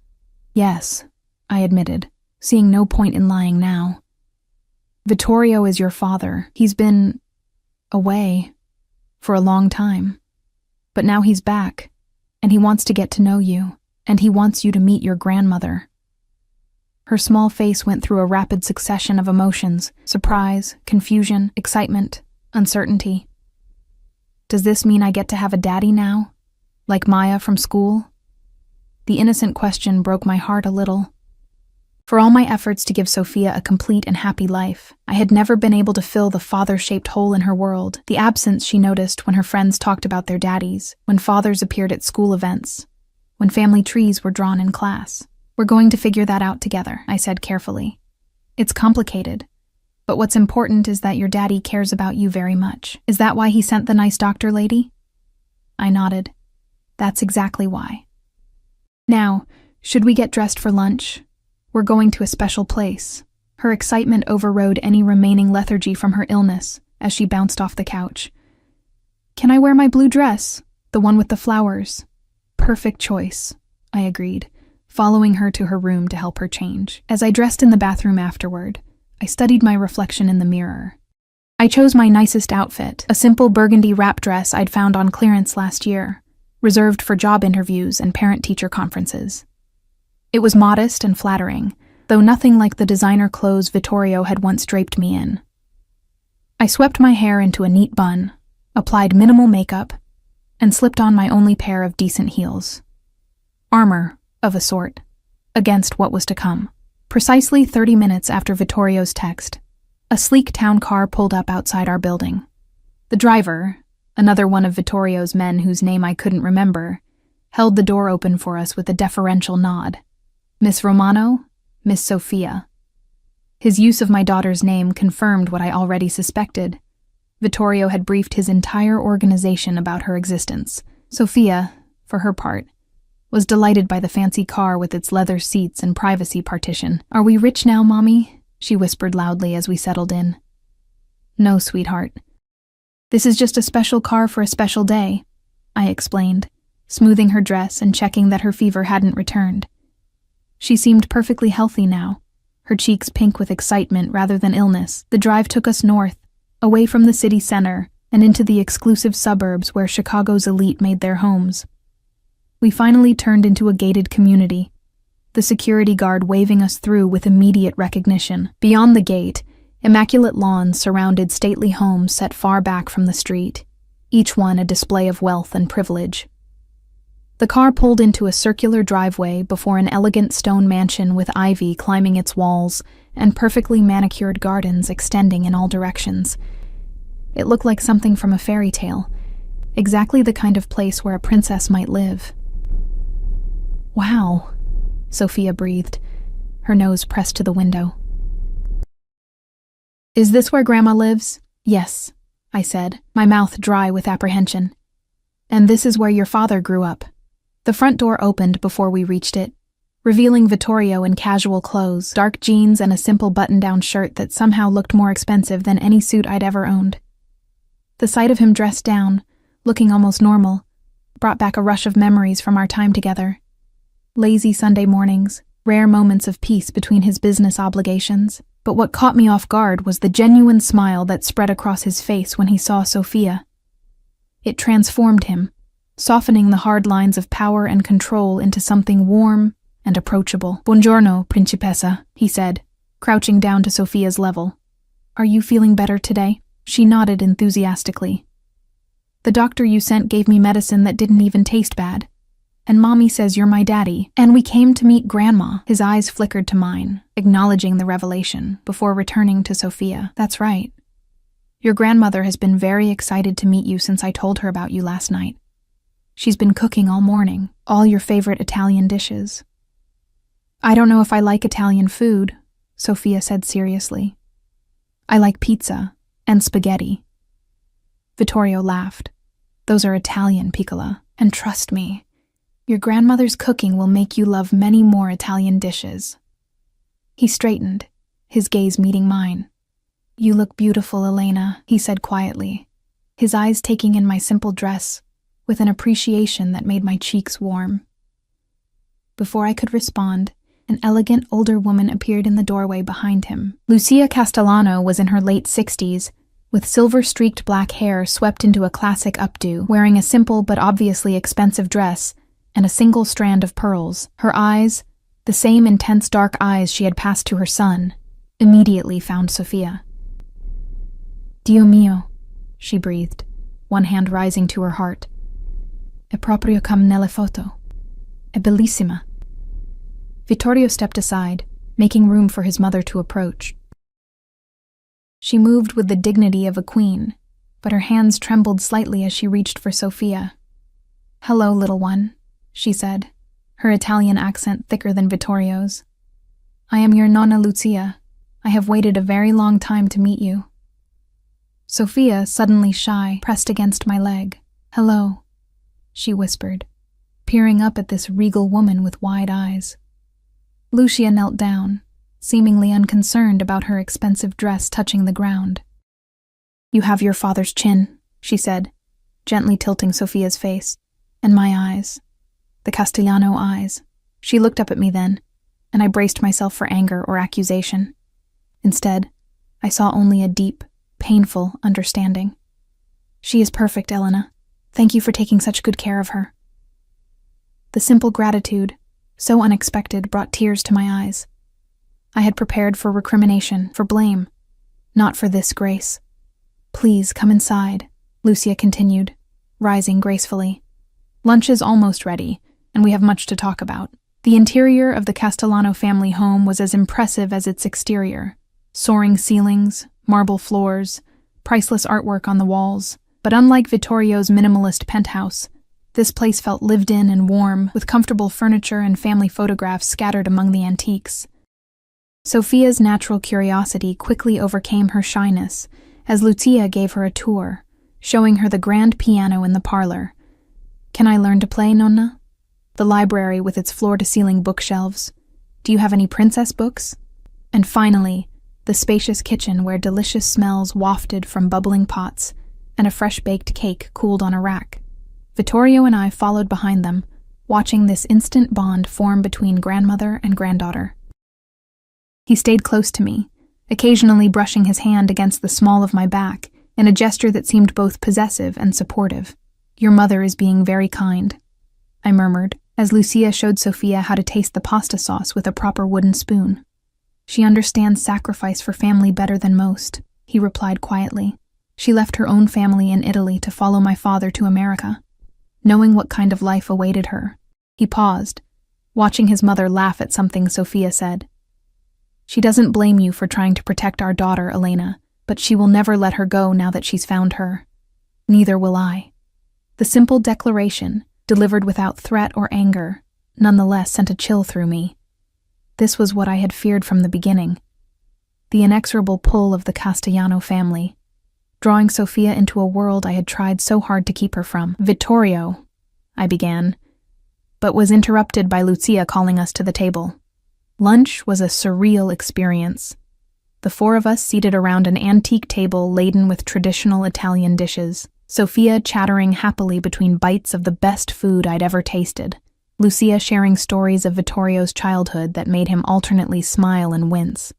"Yes," I admitted, seeing no point in lying now. "Vittorio is your father. He's been away for a long time. But now he's back, and he wants to get to know you, and he wants you to meet your grandmother." Her small face went through a rapid succession of emotions: surprise, confusion, excitement, uncertainty. "Does this mean I get to have a daddy now? Like Maya from school?" The innocent question broke my heart a little. For all my efforts to give Sophia a complete and happy life, I had never been able to fill the father-shaped hole in her world, the absence she noticed when her friends talked about their daddies, when fathers appeared at school events, when family trees were drawn in class. "We're going to figure that out together," I said carefully. "It's complicated, but what's important is that your daddy cares about you very much. Is that why he sent the nice doctor lady?" I nodded. "That's exactly why. Now, should we get dressed for lunch? We're going to a special place." Her excitement overrode any remaining lethargy from her illness as she bounced off the couch. "Can I wear my blue dress? The one with the flowers?" "Perfect choice," I agreed, following her to her room to help her change. As I dressed in the bathroom afterward, I studied my reflection in the mirror. I chose my nicest outfit, a simple burgundy wrap dress I'd found on clearance last year, reserved for job interviews and parent-teacher conferences. It was modest and flattering, though nothing like the designer clothes Vittorio had once draped me in. I swept my hair into a neat bun, applied minimal makeup, and slipped on my only pair of decent heels. Armor, of a sort, against what was to come. Precisely 30 minutes after Vittorio's text, a sleek town car pulled up outside our building. The driver, another one of Vittorio's men whose name I couldn't remember, held the door open for us with a deferential nod. "Miss Romano, Miss Sophia." His use of my daughter's name confirmed what I already suspected. Vittorio had briefed his entire organization about her existence. Sophia, for her part, was delighted by the fancy car with its leather seats and privacy partition. "Are we rich now, Mommy?" she whispered loudly as we settled in. "No, sweetheart. This is just a special car for a special day," I explained, smoothing her dress and checking that her fever hadn't returned. She seemed perfectly healthy now, her cheeks pink with excitement rather than illness. The drive took us north, away from the city center, and into the exclusive suburbs where Chicago's elite made their homes. We finally turned into a gated community, the security guard waving us through with immediate recognition. Beyond the gate, immaculate lawns surrounded stately homes set far back from the street, each one a display of wealth and privilege. The car pulled into a circular driveway before an elegant stone mansion with ivy climbing its walls and perfectly manicured gardens extending in all directions. It looked like something from a fairy tale, exactly the kind of place where a princess might live. "Wow," Sophia breathed, her nose pressed to the window. "Is this where Grandma lives?" "Yes," I said, my mouth dry with apprehension. "And this is where your father grew up." The front door opened before we reached it, revealing Vittorio in casual clothes, dark jeans and a simple button-down shirt that somehow looked more expensive than any suit I'd ever owned. The sight of him dressed down, looking almost normal, brought back a rush of memories from our time together. Lazy Sunday mornings, rare moments of peace between his business obligations. But what caught me off guard was the genuine smile that spread across his face when he saw Sophia. It transformed him, softening the hard lines of power and control into something warm and approachable. "Buongiorno, Principessa," he said, crouching down to Sophia's level. "Are you feeling better today?" She nodded enthusiastically. "The doctor you sent gave me medicine that didn't even taste bad. And Mommy says you're my daddy, and we came to meet Grandma." His eyes flickered to mine, acknowledging the revelation, before returning to Sophia. "That's right. Your grandmother has been very excited to meet you since I told her about you last night. She's been cooking all morning, all your favorite Italian dishes." "I don't know if I like Italian food," Sophia said seriously. I like pizza and spaghetti. Vittorio laughed. Those are Italian, Piccola, and trust me, your grandmother's cooking will make you love many more Italian dishes. He straightened, his gaze meeting mine. You look beautiful, Elena, he said quietly, his eyes taking in my simple dress with an appreciation that made my cheeks warm. Before I could respond, an elegant older woman appeared in the doorway behind him. Lucia Castellano was in her late 60s, with silver-streaked black hair swept into a classic updo, wearing a simple but obviously expensive dress and a single strand of pearls. Her eyes, the same intense dark eyes she had passed to her son, immediately found Sofia. Dio mio, she breathed, one hand rising to her heart. È proprio come nelle foto. È bellissima. Vittorio stepped aside, making room for his mother to approach. She moved with the dignity of a queen, but her hands trembled slightly as she reached for Sofia. Hello, little one, she said, her Italian accent thicker than Vittorio's. I am your nonna Lucia. I have waited a very long time to meet you. Sofia, suddenly shy, pressed against my leg. Hello, she whispered, peering up at this regal woman with wide eyes. Lucia knelt down, seemingly unconcerned about her expensive dress touching the ground. You have your father's chin, she said, gently tilting Sofia's face, and my eyes. The Castellano eyes. She looked up at me then, and I braced myself for anger or accusation. Instead, I saw only a deep, painful understanding. She is perfect, Elena. Thank you for taking such good care of her. The simple gratitude, so unexpected, brought tears to my eyes. I had prepared for recrimination, for blame, not for this grace. Please come inside, Lucia continued, rising gracefully. Lunch is almost ready, and we have much to talk about. The interior of the Castellano family home was as impressive as its exterior. Soaring ceilings, marble floors, priceless artwork on the walls. But unlike Vittorio's minimalist penthouse, this place felt lived in and warm, with comfortable furniture and family photographs scattered among the antiques. Sofia's natural curiosity quickly overcame her shyness as Lucia gave her a tour, showing her the grand piano in the parlor. Can I learn to play, Nonna? The library with its floor-to-ceiling bookshelves. Do you have any princess books? And finally, the spacious kitchen where delicious smells wafted from bubbling pots and a fresh-baked cake cooled on a rack. Vittorio and I followed behind them, watching this instant bond form between grandmother and granddaughter. He stayed close to me, occasionally brushing his hand against the small of my back in a gesture that seemed both possessive and supportive. Your mother is being very kind, I murmured, as Lucia showed Sofia how to taste the pasta sauce with a proper wooden spoon. She understands sacrifice for family better than most, he replied quietly. She left her own family in Italy to follow my father to America, knowing what kind of life awaited her. He paused, watching his mother laugh at something Sofia said. She doesn't blame you for trying to protect our daughter, Elena, but she will never let her go now that she's found her. Neither will I. The simple declaration, delivered without threat or anger, nonetheless sent a chill through me. This was what I had feared from the beginning. The inexorable pull of the Castellano family, drawing Sofia into a world I had tried so hard to keep her from. Vittorio, I began, but was interrupted by Lucia calling us to the table. Lunch was a surreal experience. The four of us seated around an antique table laden with traditional Italian dishes, Sofia chattering happily between bites of the best food I'd ever tasted, Lucia sharing stories of Vittorio's childhood that made him alternately smile and wince.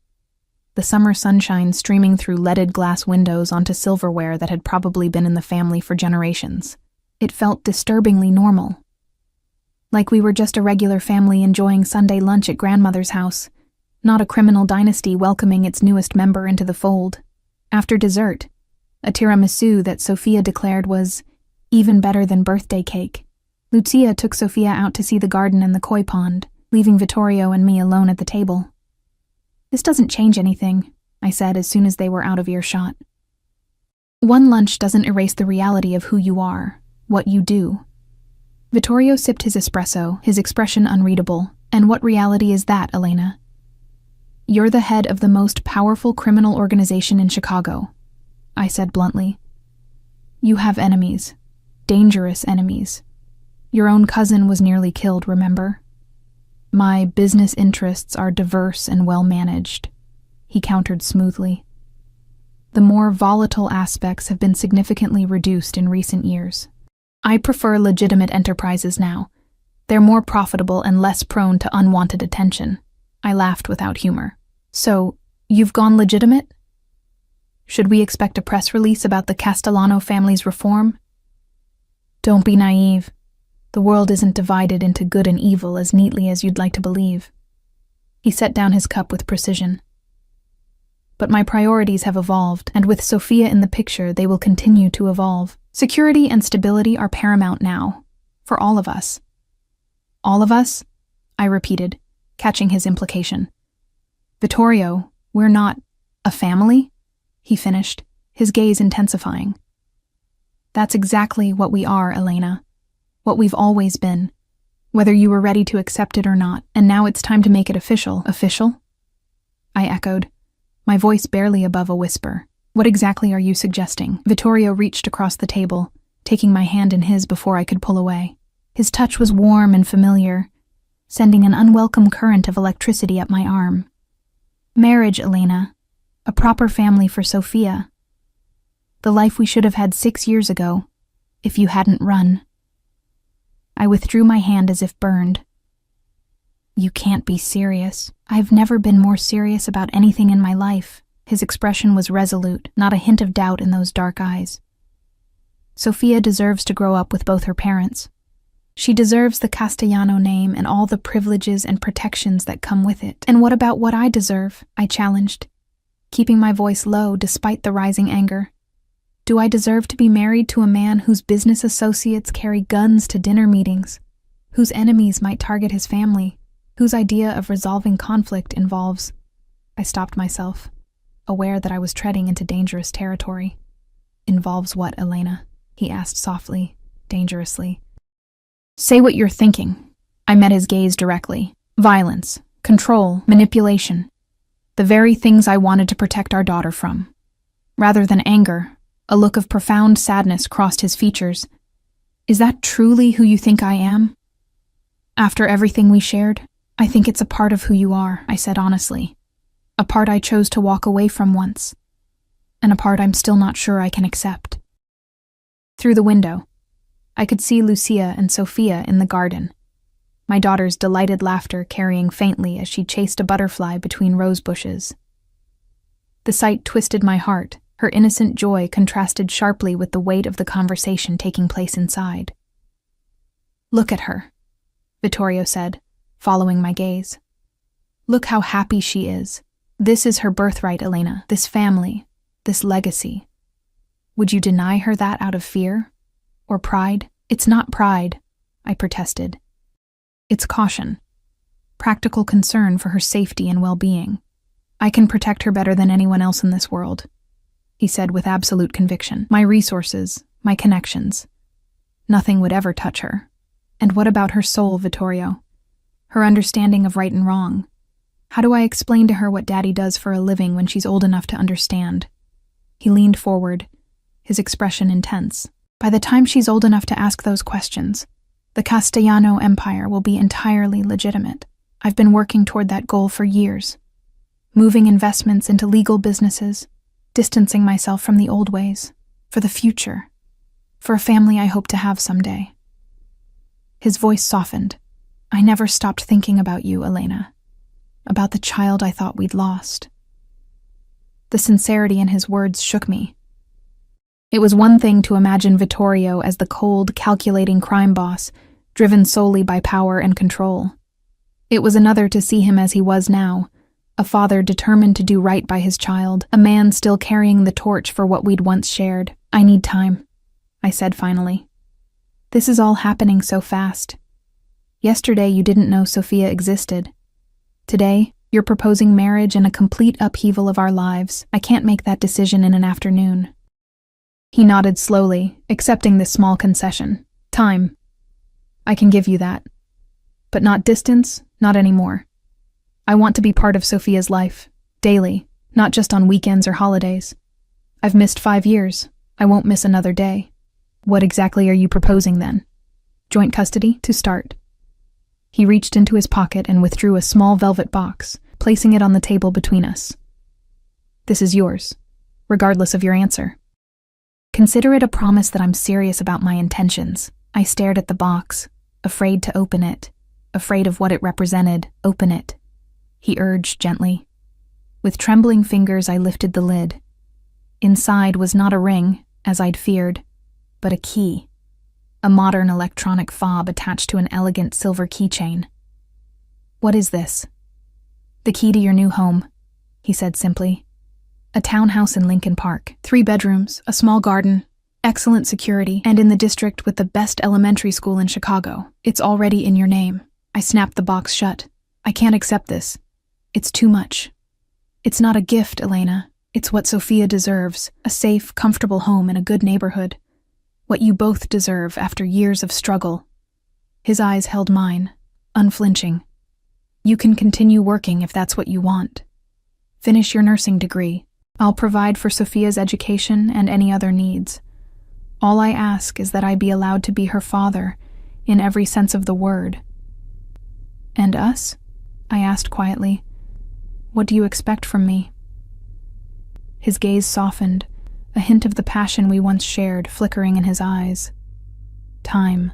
The summer sunshine streaming through leaded glass windows onto silverware that had probably been in the family for generations. It felt disturbingly normal. Like we were just a regular family enjoying Sunday lunch at grandmother's house, not a criminal dynasty welcoming its newest member into the fold. After dessert, a tiramisu that Sofia declared was even better than birthday cake, Lucia took Sofia out to see the garden and the koi pond, leaving Vittorio and me alone at the table. This doesn't change anything, I said as soon as they were out of earshot. One lunch doesn't erase the reality of who you are, what you do. Vittorio sipped his espresso, his expression unreadable. And what reality is that, Elena? You're the head of the most powerful criminal organization in Chicago, I said bluntly. You have enemies, dangerous enemies. Your own cousin was nearly killed, remember? My business interests are diverse and well-managed, he countered smoothly. The more volatile aspects have been significantly reduced in recent years. I prefer legitimate enterprises now. They're more profitable and less prone to unwanted attention. I laughed without humor. So, you've gone legitimate? Should we expect a press release about the Castellano family's reform? Don't be naive. The world isn't divided into good and evil as neatly as you'd like to believe. He set down his cup with precision. But my priorities have evolved, and with Sophia in the picture, they will continue to evolve. Security and stability are paramount now, for all of us. All of us? I repeated, catching his implication. Vittorio, we're not a family? He finished, his gaze intensifying. That's exactly what we are, Elena. What we've always been. Whether you were ready to accept it or not, and now it's time to make it official. Official? I echoed, my voice barely above a whisper. What exactly are you suggesting? Vittorio reached across the table, taking my hand in his before I could pull away. His touch was warm and familiar, sending an unwelcome current of electricity up my arm. Marriage, Elena. A proper family for Sophia. The life we should have had 6 years ago, if you hadn't run. I withdrew my hand as if burned. You can't be serious. I've never been more serious about anything in my life. His expression was resolute, not a hint of doubt in those dark eyes. Sophia deserves to grow up with both her parents. She deserves the Castellano name and all the privileges and protections that come with it. And what about what I deserve? I challenged, keeping my voice low despite the rising anger. Do I deserve to be married to a man whose business associates carry guns to dinner meetings, whose enemies might target his family, whose idea of resolving conflict involves... I stopped myself, aware that I was treading into dangerous territory. Involves what, Elena? He asked softly, dangerously. Say what you're thinking. I met his gaze directly. Violence, control, manipulation. The very things I wanted to protect our daughter from. Rather than anger, a look of profound sadness crossed his features. Is that truly who you think I am? After everything we shared, I think it's a part of who you are, I said honestly. A part I chose to walk away from once. And a part I'm still not sure I can accept. Through the window, I could see Lucia and Sophia in the garden, my daughter's delighted laughter carrying faintly as she chased a butterfly between rose bushes. The sight twisted my heart. Her innocent joy contrasted sharply with the weight of the conversation taking place inside. Look at her, Vittorio said, following my gaze. Look how happy she is. This is her birthright, Elena, this family, this legacy. Would you deny her that out of fear? Or pride? It's not pride, I protested. It's caution. Practical concern for her safety and well-being. I can protect her better than anyone else in this world, he said with absolute conviction. My resources, my connections. Nothing would ever touch her. And what about her soul, Vittorio? Her understanding of right and wrong. How do I explain to her what Daddy does for a living when she's old enough to understand? He leaned forward, his expression intense. By the time she's old enough to ask those questions, the Castellano Empire will be entirely legitimate. I've been working toward that goal for years. Moving investments into legal businesses, distancing myself from the old ways, for the future, for a family I hope to have someday. His voice softened. I never stopped thinking about you, Elena. About the child I thought we'd lost. The sincerity in his words shook me. It was one thing to imagine Vittorio as the cold, calculating crime boss, driven solely by power and control. It was another to see him as he was now, a father determined to do right by his child, a man still carrying the torch for what we'd once shared. I need time, I said finally. This is all happening so fast. Yesterday you didn't know Sophia existed. Today, you're proposing marriage and a complete upheaval of our lives. I can't make that decision in an afternoon. He nodded slowly, accepting this small concession. Time. I can give you that. But not distance, not anymore. I want to be part of Sophia's life, daily, not just on weekends or holidays. I've missed 5 years. I won't miss another day. What exactly are you proposing then? Joint custody, to start. He reached into his pocket and withdrew a small velvet box, placing it on the table between us. This is yours, regardless of your answer. Consider it a promise that I'm serious about my intentions. I stared at the box, afraid to open it, afraid of what it represented. Open it, he urged gently. With trembling fingers, I lifted the lid. Inside was not a ring, as I'd feared, but a key. A modern electronic fob attached to an elegant silver keychain. What is this? The key to your new home, he said simply. A townhouse in Lincoln Park, 3 bedrooms, a small garden, excellent security, and in the district with the best elementary school in Chicago. It's already in your name. I snapped the box shut. I can't accept this. It's too much. It's not a gift, Elena. It's what Sophia deserves, a safe, comfortable home in a good neighborhood. What you both deserve after years of struggle. His eyes held mine, unflinching. You can continue working if that's what you want. Finish your nursing degree. I'll provide for Sophia's education and any other needs. All I ask is that I be allowed to be her father, in every sense of the word. And us? I asked quietly. What do you expect from me? His gaze softened, a hint of the passion we once shared flickering in his eyes. Time.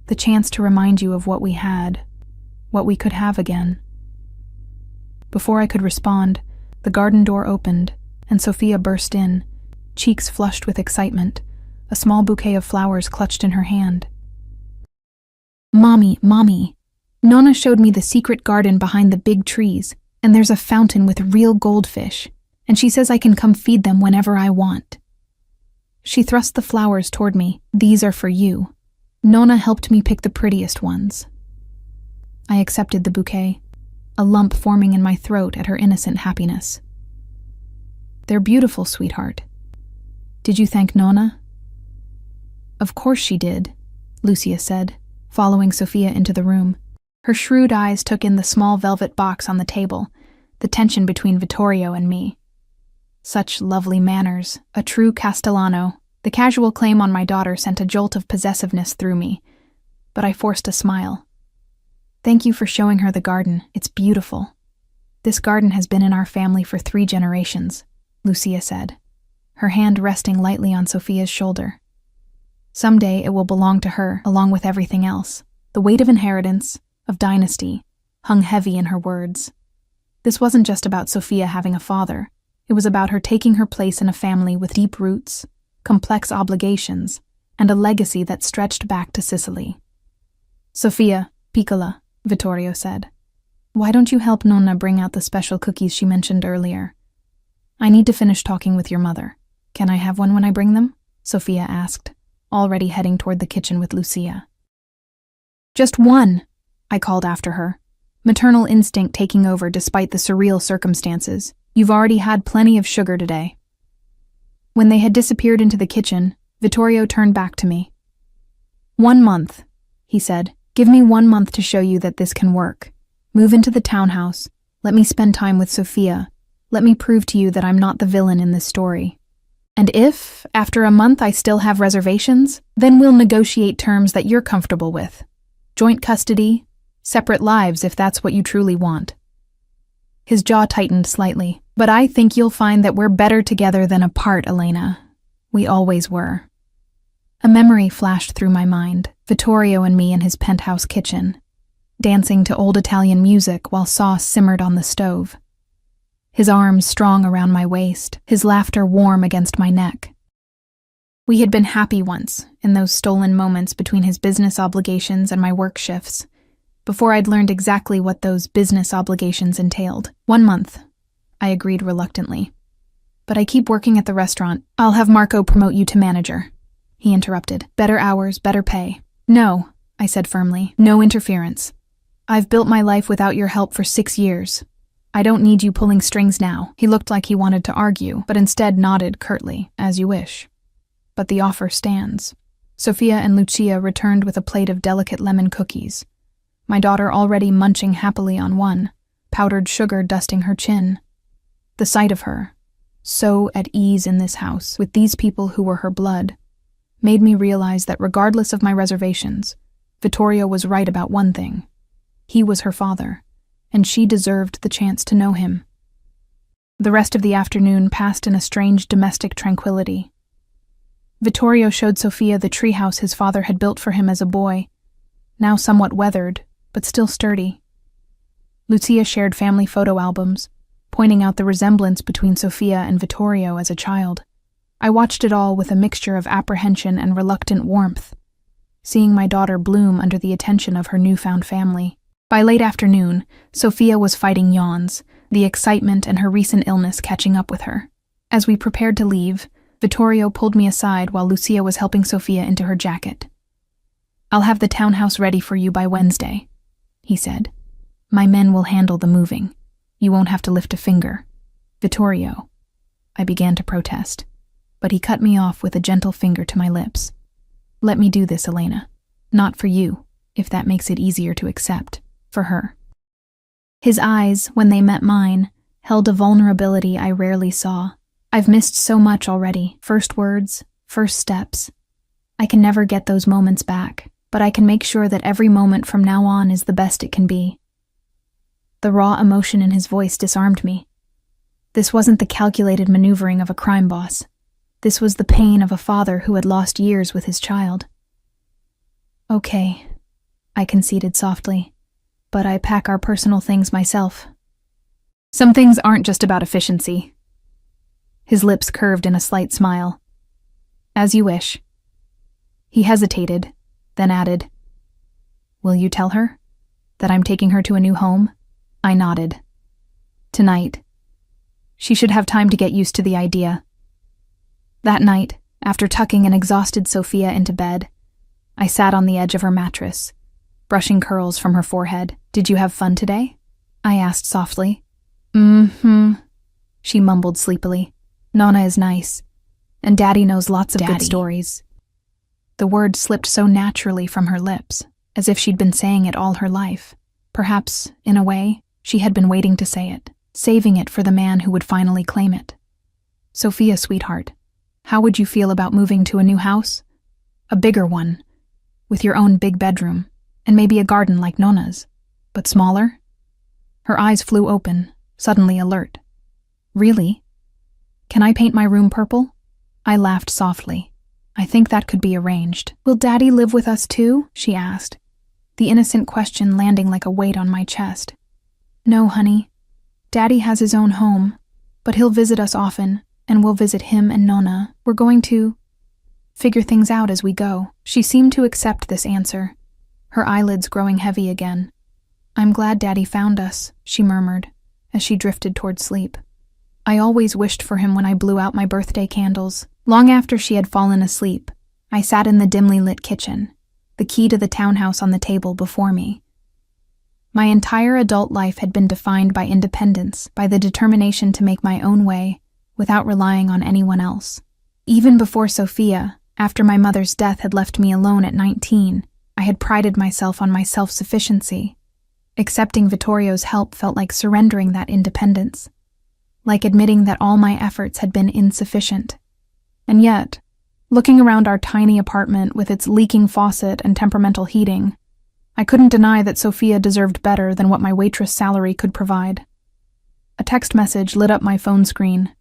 The chance to remind you of what we had, what we could have again. Before I could respond, the garden door opened, and Sophia burst in, cheeks flushed with excitement, a small bouquet of flowers clutched in her hand. Mommy, Nonna showed me the secret garden behind the big trees, and there's a fountain with real goldfish, and she says I can come feed them whenever I want. She thrust the flowers toward me. These are for you. Nonna helped me pick the prettiest ones. I accepted the bouquet, a lump forming in my throat at her innocent happiness. They're beautiful, sweetheart. Did you thank Nonna? Of course she did, Lucia said, following Sophia into the room. Her shrewd eyes took in the small velvet box on the table, the tension between Vittorio and me. Such lovely manners, a true Castellano. The casual claim on my daughter sent a jolt of possessiveness through me, but I forced a smile. Thank you for showing her the garden. It's beautiful. This garden has been in our family for 3 generations, Lucia said, her hand resting lightly on Sophia's shoulder. Someday it will belong to her, along with everything else. The weight of inheritance, of dynasty, hung heavy in her words. This wasn't just about Sophia having a father. It was about her taking her place in a family with deep roots, complex obligations, and a legacy that stretched back to Sicily. Sophia, piccola, Vittorio said. Why don't you help Nonna bring out the special cookies she mentioned earlier? I need to finish talking with your mother. Can I have one when I bring them? Sophia asked, already heading toward the kitchen with Lucia. Just one, I called after her, maternal instinct taking over despite the surreal circumstances. You've already had plenty of sugar today. When they had disappeared into the kitchen, Vittorio turned back to me. 1 month, he said. Give me 1 month to show you that this can work. Move into the townhouse. Let me spend time with Sophia. Let me prove to you that I'm not the villain in this story. And if, after a month, I still have reservations, then we'll negotiate terms that you're comfortable with. Joint custody, separate lives if that's what you truly want. His jaw tightened slightly. But I think you'll find that we're better together than apart, Elena. We always were. A memory flashed through my mind, Vittorio and me in his penthouse kitchen, dancing to old Italian music while sauce simmered on the stove. His arms strong around my waist, his laughter warm against my neck. We had been happy once, in those stolen moments between his business obligations and my work shifts, before I'd learned exactly what those business obligations entailed. 1 month. I agreed reluctantly. But I keep working at the restaurant. I'll have Marco promote you to manager. He interrupted. Better hours, better pay. No, I said firmly. No interference. I've built my life without your help for 6 years. I don't need you pulling strings now. He looked like he wanted to argue, but instead nodded curtly, as you wish. But the offer stands. Sophia and Lucia returned with a plate of delicate lemon cookies, my daughter already munching happily on one, powdered sugar dusting her chin. The sight of her, so at ease in this house, with these people who were her blood, made me realize that regardless of my reservations, Vittorio was right about one thing. He was her father, and she deserved the chance to know him. The rest of the afternoon passed in a strange domestic tranquility. Vittorio showed Sofia the treehouse his father had built for him as a boy, now somewhat weathered, but still sturdy. Lucia shared family photo albums, pointing out the resemblance between Sofia and Vittorio as a child. I watched it all with a mixture of apprehension and reluctant warmth, seeing my daughter bloom under the attention of her newfound family. By late afternoon, Sofia was fighting yawns, the excitement and her recent illness catching up with her. As we prepared to leave, Vittorio pulled me aside while Lucia was helping Sofia into her jacket. "I'll have the townhouse ready for you by Wednesday," he said. "My men will handle the moving. You won't have to lift a finger." "Vittorio," I began to protest, but he cut me off with a gentle finger to my lips. "Let me do this, Elena. Not for you, if that makes it easier to accept. For her." His eyes, when they met mine, held a vulnerability I rarely saw. I've missed so much already. First words, first steps. I can never get those moments back, but I can make sure that every moment from now on is the best it can be. The raw emotion in his voice disarmed me. This wasn't the calculated maneuvering of a crime boss. This was the pain of a father who had lost years with his child. "Okay," I conceded softly, "but I pack our personal things myself." "Some things aren't just about efficiency." His lips curved in a slight smile. "As you wish." He hesitated, then added, "Will you tell her that I'm taking her to a new home?" I nodded. "Tonight. She should have time to get used to the idea." That night, after tucking an exhausted Sofia into bed, I sat on the edge of her mattress, brushing curls from her forehead. "Did you have fun today?" I asked softly. She mumbled sleepily. "Nonna is nice, and Daddy knows lots of good stories." The word slipped so naturally from her lips, as if she'd been saying it all her life. Perhaps, in a way, she had been waiting to say it, saving it for the man who would finally claim it. "Sofia, sweetheart, how would you feel about moving to a new house? A bigger one, with your own big bedroom, and maybe a garden like Nonna's, but smaller?" Her eyes flew open, suddenly alert. "Really? Can I paint my room purple?" I laughed softly. "I think that could be arranged." "Will Daddy live with us too?" she asked, the innocent question landing like a weight on my chest. "No, honey. Daddy has his own home, but he'll visit us often, and we'll visit him and Nonna. We're going to figure things out as we go." She seemed to accept this answer, her eyelids growing heavy again. "I'm glad Daddy found us," she murmured, as she drifted toward sleep. I always wished for him when I blew out my birthday candles. Long after she had fallen asleep, I sat in the dimly lit kitchen, the key to the townhouse on the table before me. My entire adult life had been defined by independence, by the determination to make my own way, without relying on anyone else. Even before Sofia, after my mother's death had left me alone at 19, I had prided myself on my self-sufficiency. Accepting Vittorio's help felt like surrendering that independence, like admitting that all my efforts had been insufficient. And yet, looking around our tiny apartment with its leaking faucet and temperamental heating, I couldn't deny that Sofia deserved better than what my waitress salary could provide. A text message lit up my phone screen.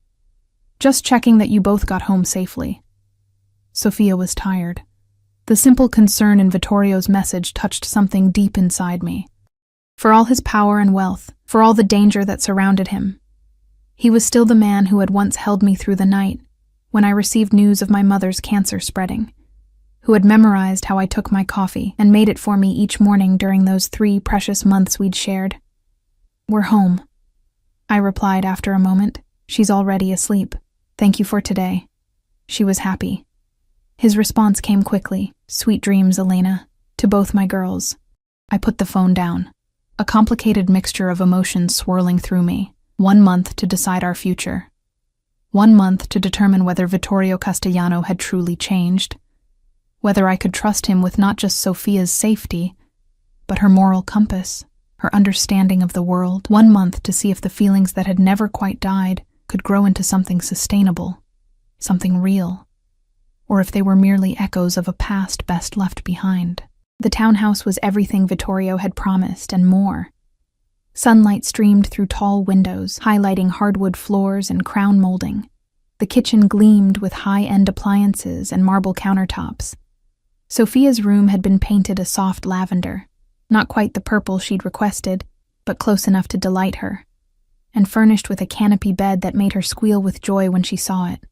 "Just checking that you both got home safely." Sofia was tired. The simple concern in Vittorio's message touched something deep inside me. For all his power and wealth, for all the danger that surrounded him, he was still the man who had once held me through the night when I received news of my mother's cancer spreading, who had memorized how I took my coffee and made it for me each morning during those 3 precious months we'd shared. "We're home," I replied after a moment. "She's already asleep. Thank you for today." She was happy. His response came quickly. "Sweet dreams, Elena, to both my girls." I put the phone down, a complicated mixture of emotions swirling through me. 1 month to decide our future. 1 month to determine whether Vittorio Castellano had truly changed, whether I could trust him with not just Sofia's safety, but her moral compass, her understanding of the world. 1 month to see if the feelings that had never quite died could grow into something sustainable, something real, or if they were merely echoes of a past best left behind. The townhouse was everything Vittorio had promised and more. Sunlight streamed through tall windows, highlighting hardwood floors and crown molding. The kitchen gleamed with high-end appliances and marble countertops. Sophia's room had been painted a soft lavender, not quite the purple she'd requested, but close enough to delight her, and furnished with a canopy bed that made her squeal with joy when she saw it.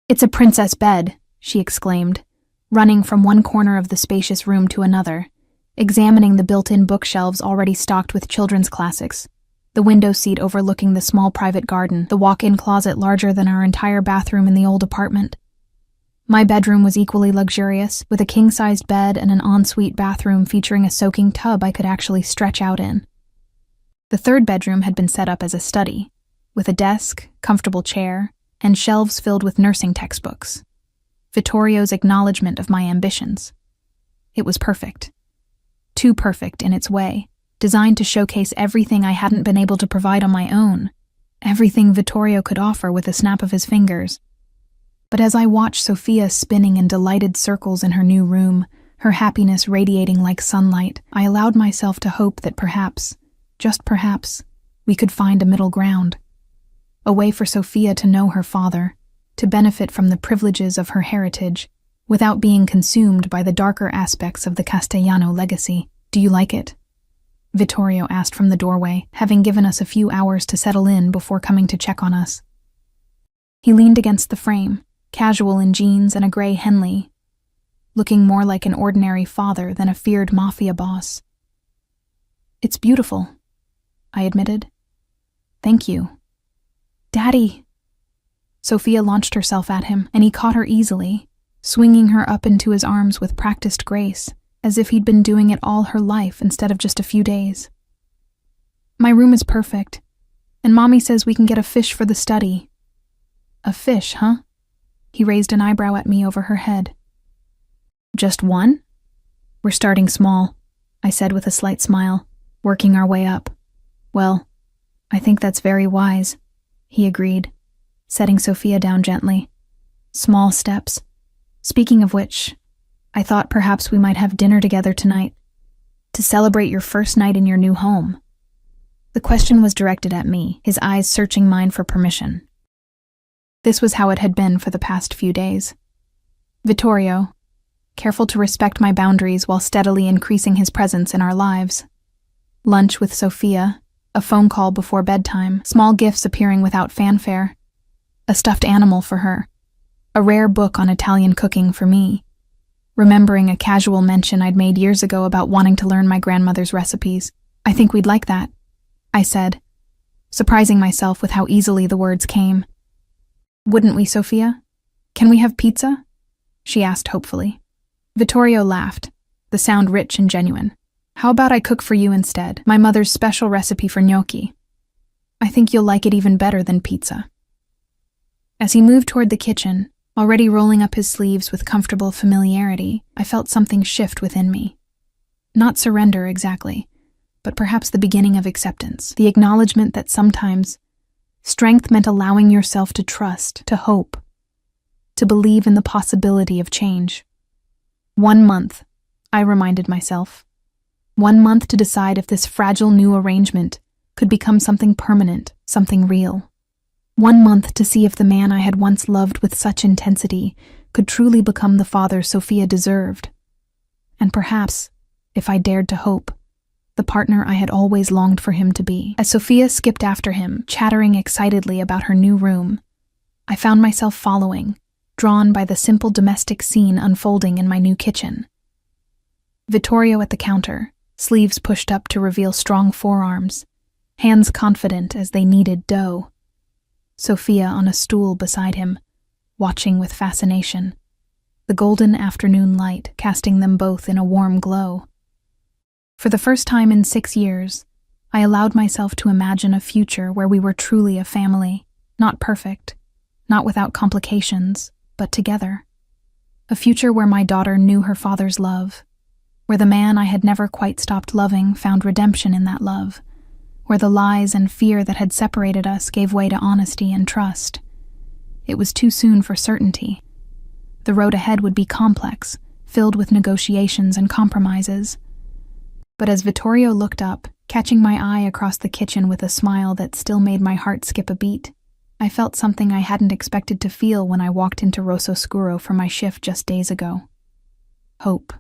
"It's a princess bed," she exclaimed, running from one corner of the spacious room to another, examining the built-in bookshelves already stocked with children's classics, the window seat overlooking the small private garden, the walk-in closet larger than our entire bathroom in the old apartment. My bedroom was equally luxurious, with a king-sized bed and an ensuite bathroom featuring a soaking tub I could actually stretch out in. The third bedroom had been set up as a study, with a desk, comfortable chair, and shelves filled with nursing textbooks. Vittorio's acknowledgement of my ambitions. It was perfect. Too perfect in its way, designed to showcase everything I hadn't been able to provide on my own, everything Vittorio could offer with a snap of his fingers. But as I watched Sophia spinning in delighted circles in her new room, her happiness radiating like sunlight, I allowed myself to hope that perhaps, just perhaps, we could find a middle ground. A way for Sophia to know her father, to benefit from the privileges of her heritage, without being consumed by the darker aspects of the Castellano legacy. "Do you like it?" Vittorio asked from the doorway, having given us a few hours to settle in before coming to check on us. He leaned against the frame, casual in jeans and a gray Henley, looking more like an ordinary father than a feared mafia boss. "It's beautiful," I admitted. "Thank you." "Daddy!" Sophia launched herself at him, and he caught her easily, swinging her up into his arms with practiced grace, as if he'd been doing it all her life instead of just a few days. "My room is perfect, and Mommy says we can get a fish for the study." "A fish, huh?" He raised an eyebrow at me over her head. "Just one?" "We're starting small," I said with a slight smile, working our way up. "Well, I think that's very wise," he agreed, setting Sophia down gently. "Small steps. Speaking of which, I thought perhaps we might have dinner together tonight, to celebrate your first night in your new home." The question was directed at me, his eyes searching mine for permission. This was how it had been for the past few days. Vittorio, careful to respect my boundaries while steadily increasing his presence in our lives. Lunch with Sophia, a phone call before bedtime, small gifts appearing without fanfare, a stuffed animal for her, a rare book on Italian cooking for me, remembering a casual mention I'd made years ago about wanting to learn my grandmother's recipes. "I think we'd like that," I said, surprising myself with how easily the words came. "Wouldn't we, Sophia? Can we have pizza?" she asked hopefully. Vittorio laughed, the sound rich and genuine. "How about I cook for you instead? My mother's special recipe for gnocchi. I think you'll like it even better than pizza." As he moved toward the kitchen, already rolling up his sleeves with comfortable familiarity, I felt something shift within me. Not surrender exactly, but perhaps the beginning of acceptance, the acknowledgement that sometimes strength meant allowing yourself to trust, to hope, to believe in the possibility of change. 1 month, I reminded myself. 1 month to decide if this fragile new arrangement could become something permanent, something real. 1 month to see if the man I had once loved with such intensity could truly become the father Sophia deserved. And perhaps, if I dared to hope, the partner I had always longed for him to be. As Sophia skipped after him, chattering excitedly about her new room, I found myself following, drawn by the simple domestic scene unfolding in my new kitchen. Vittorio at the counter, sleeves pushed up to reveal strong forearms, hands confident as they kneaded dough. Sophia on a stool beside him, watching with fascination, the golden afternoon light casting them both in a warm glow. For the first time in 6 years, I allowed myself to imagine a future where we were truly a family, not perfect, not without complications, but together. A future where my daughter knew her father's love, where the man I had never quite stopped loving found redemption in that love, where the lies and fear that had separated us gave way to honesty and trust. It was too soon for certainty. The road ahead would be complex, filled with negotiations and compromises. But as Vittorio looked up, catching my eye across the kitchen with a smile that still made my heart skip a beat, I felt something I hadn't expected to feel when I walked into Rosso Scuro for my shift just days ago. Hope.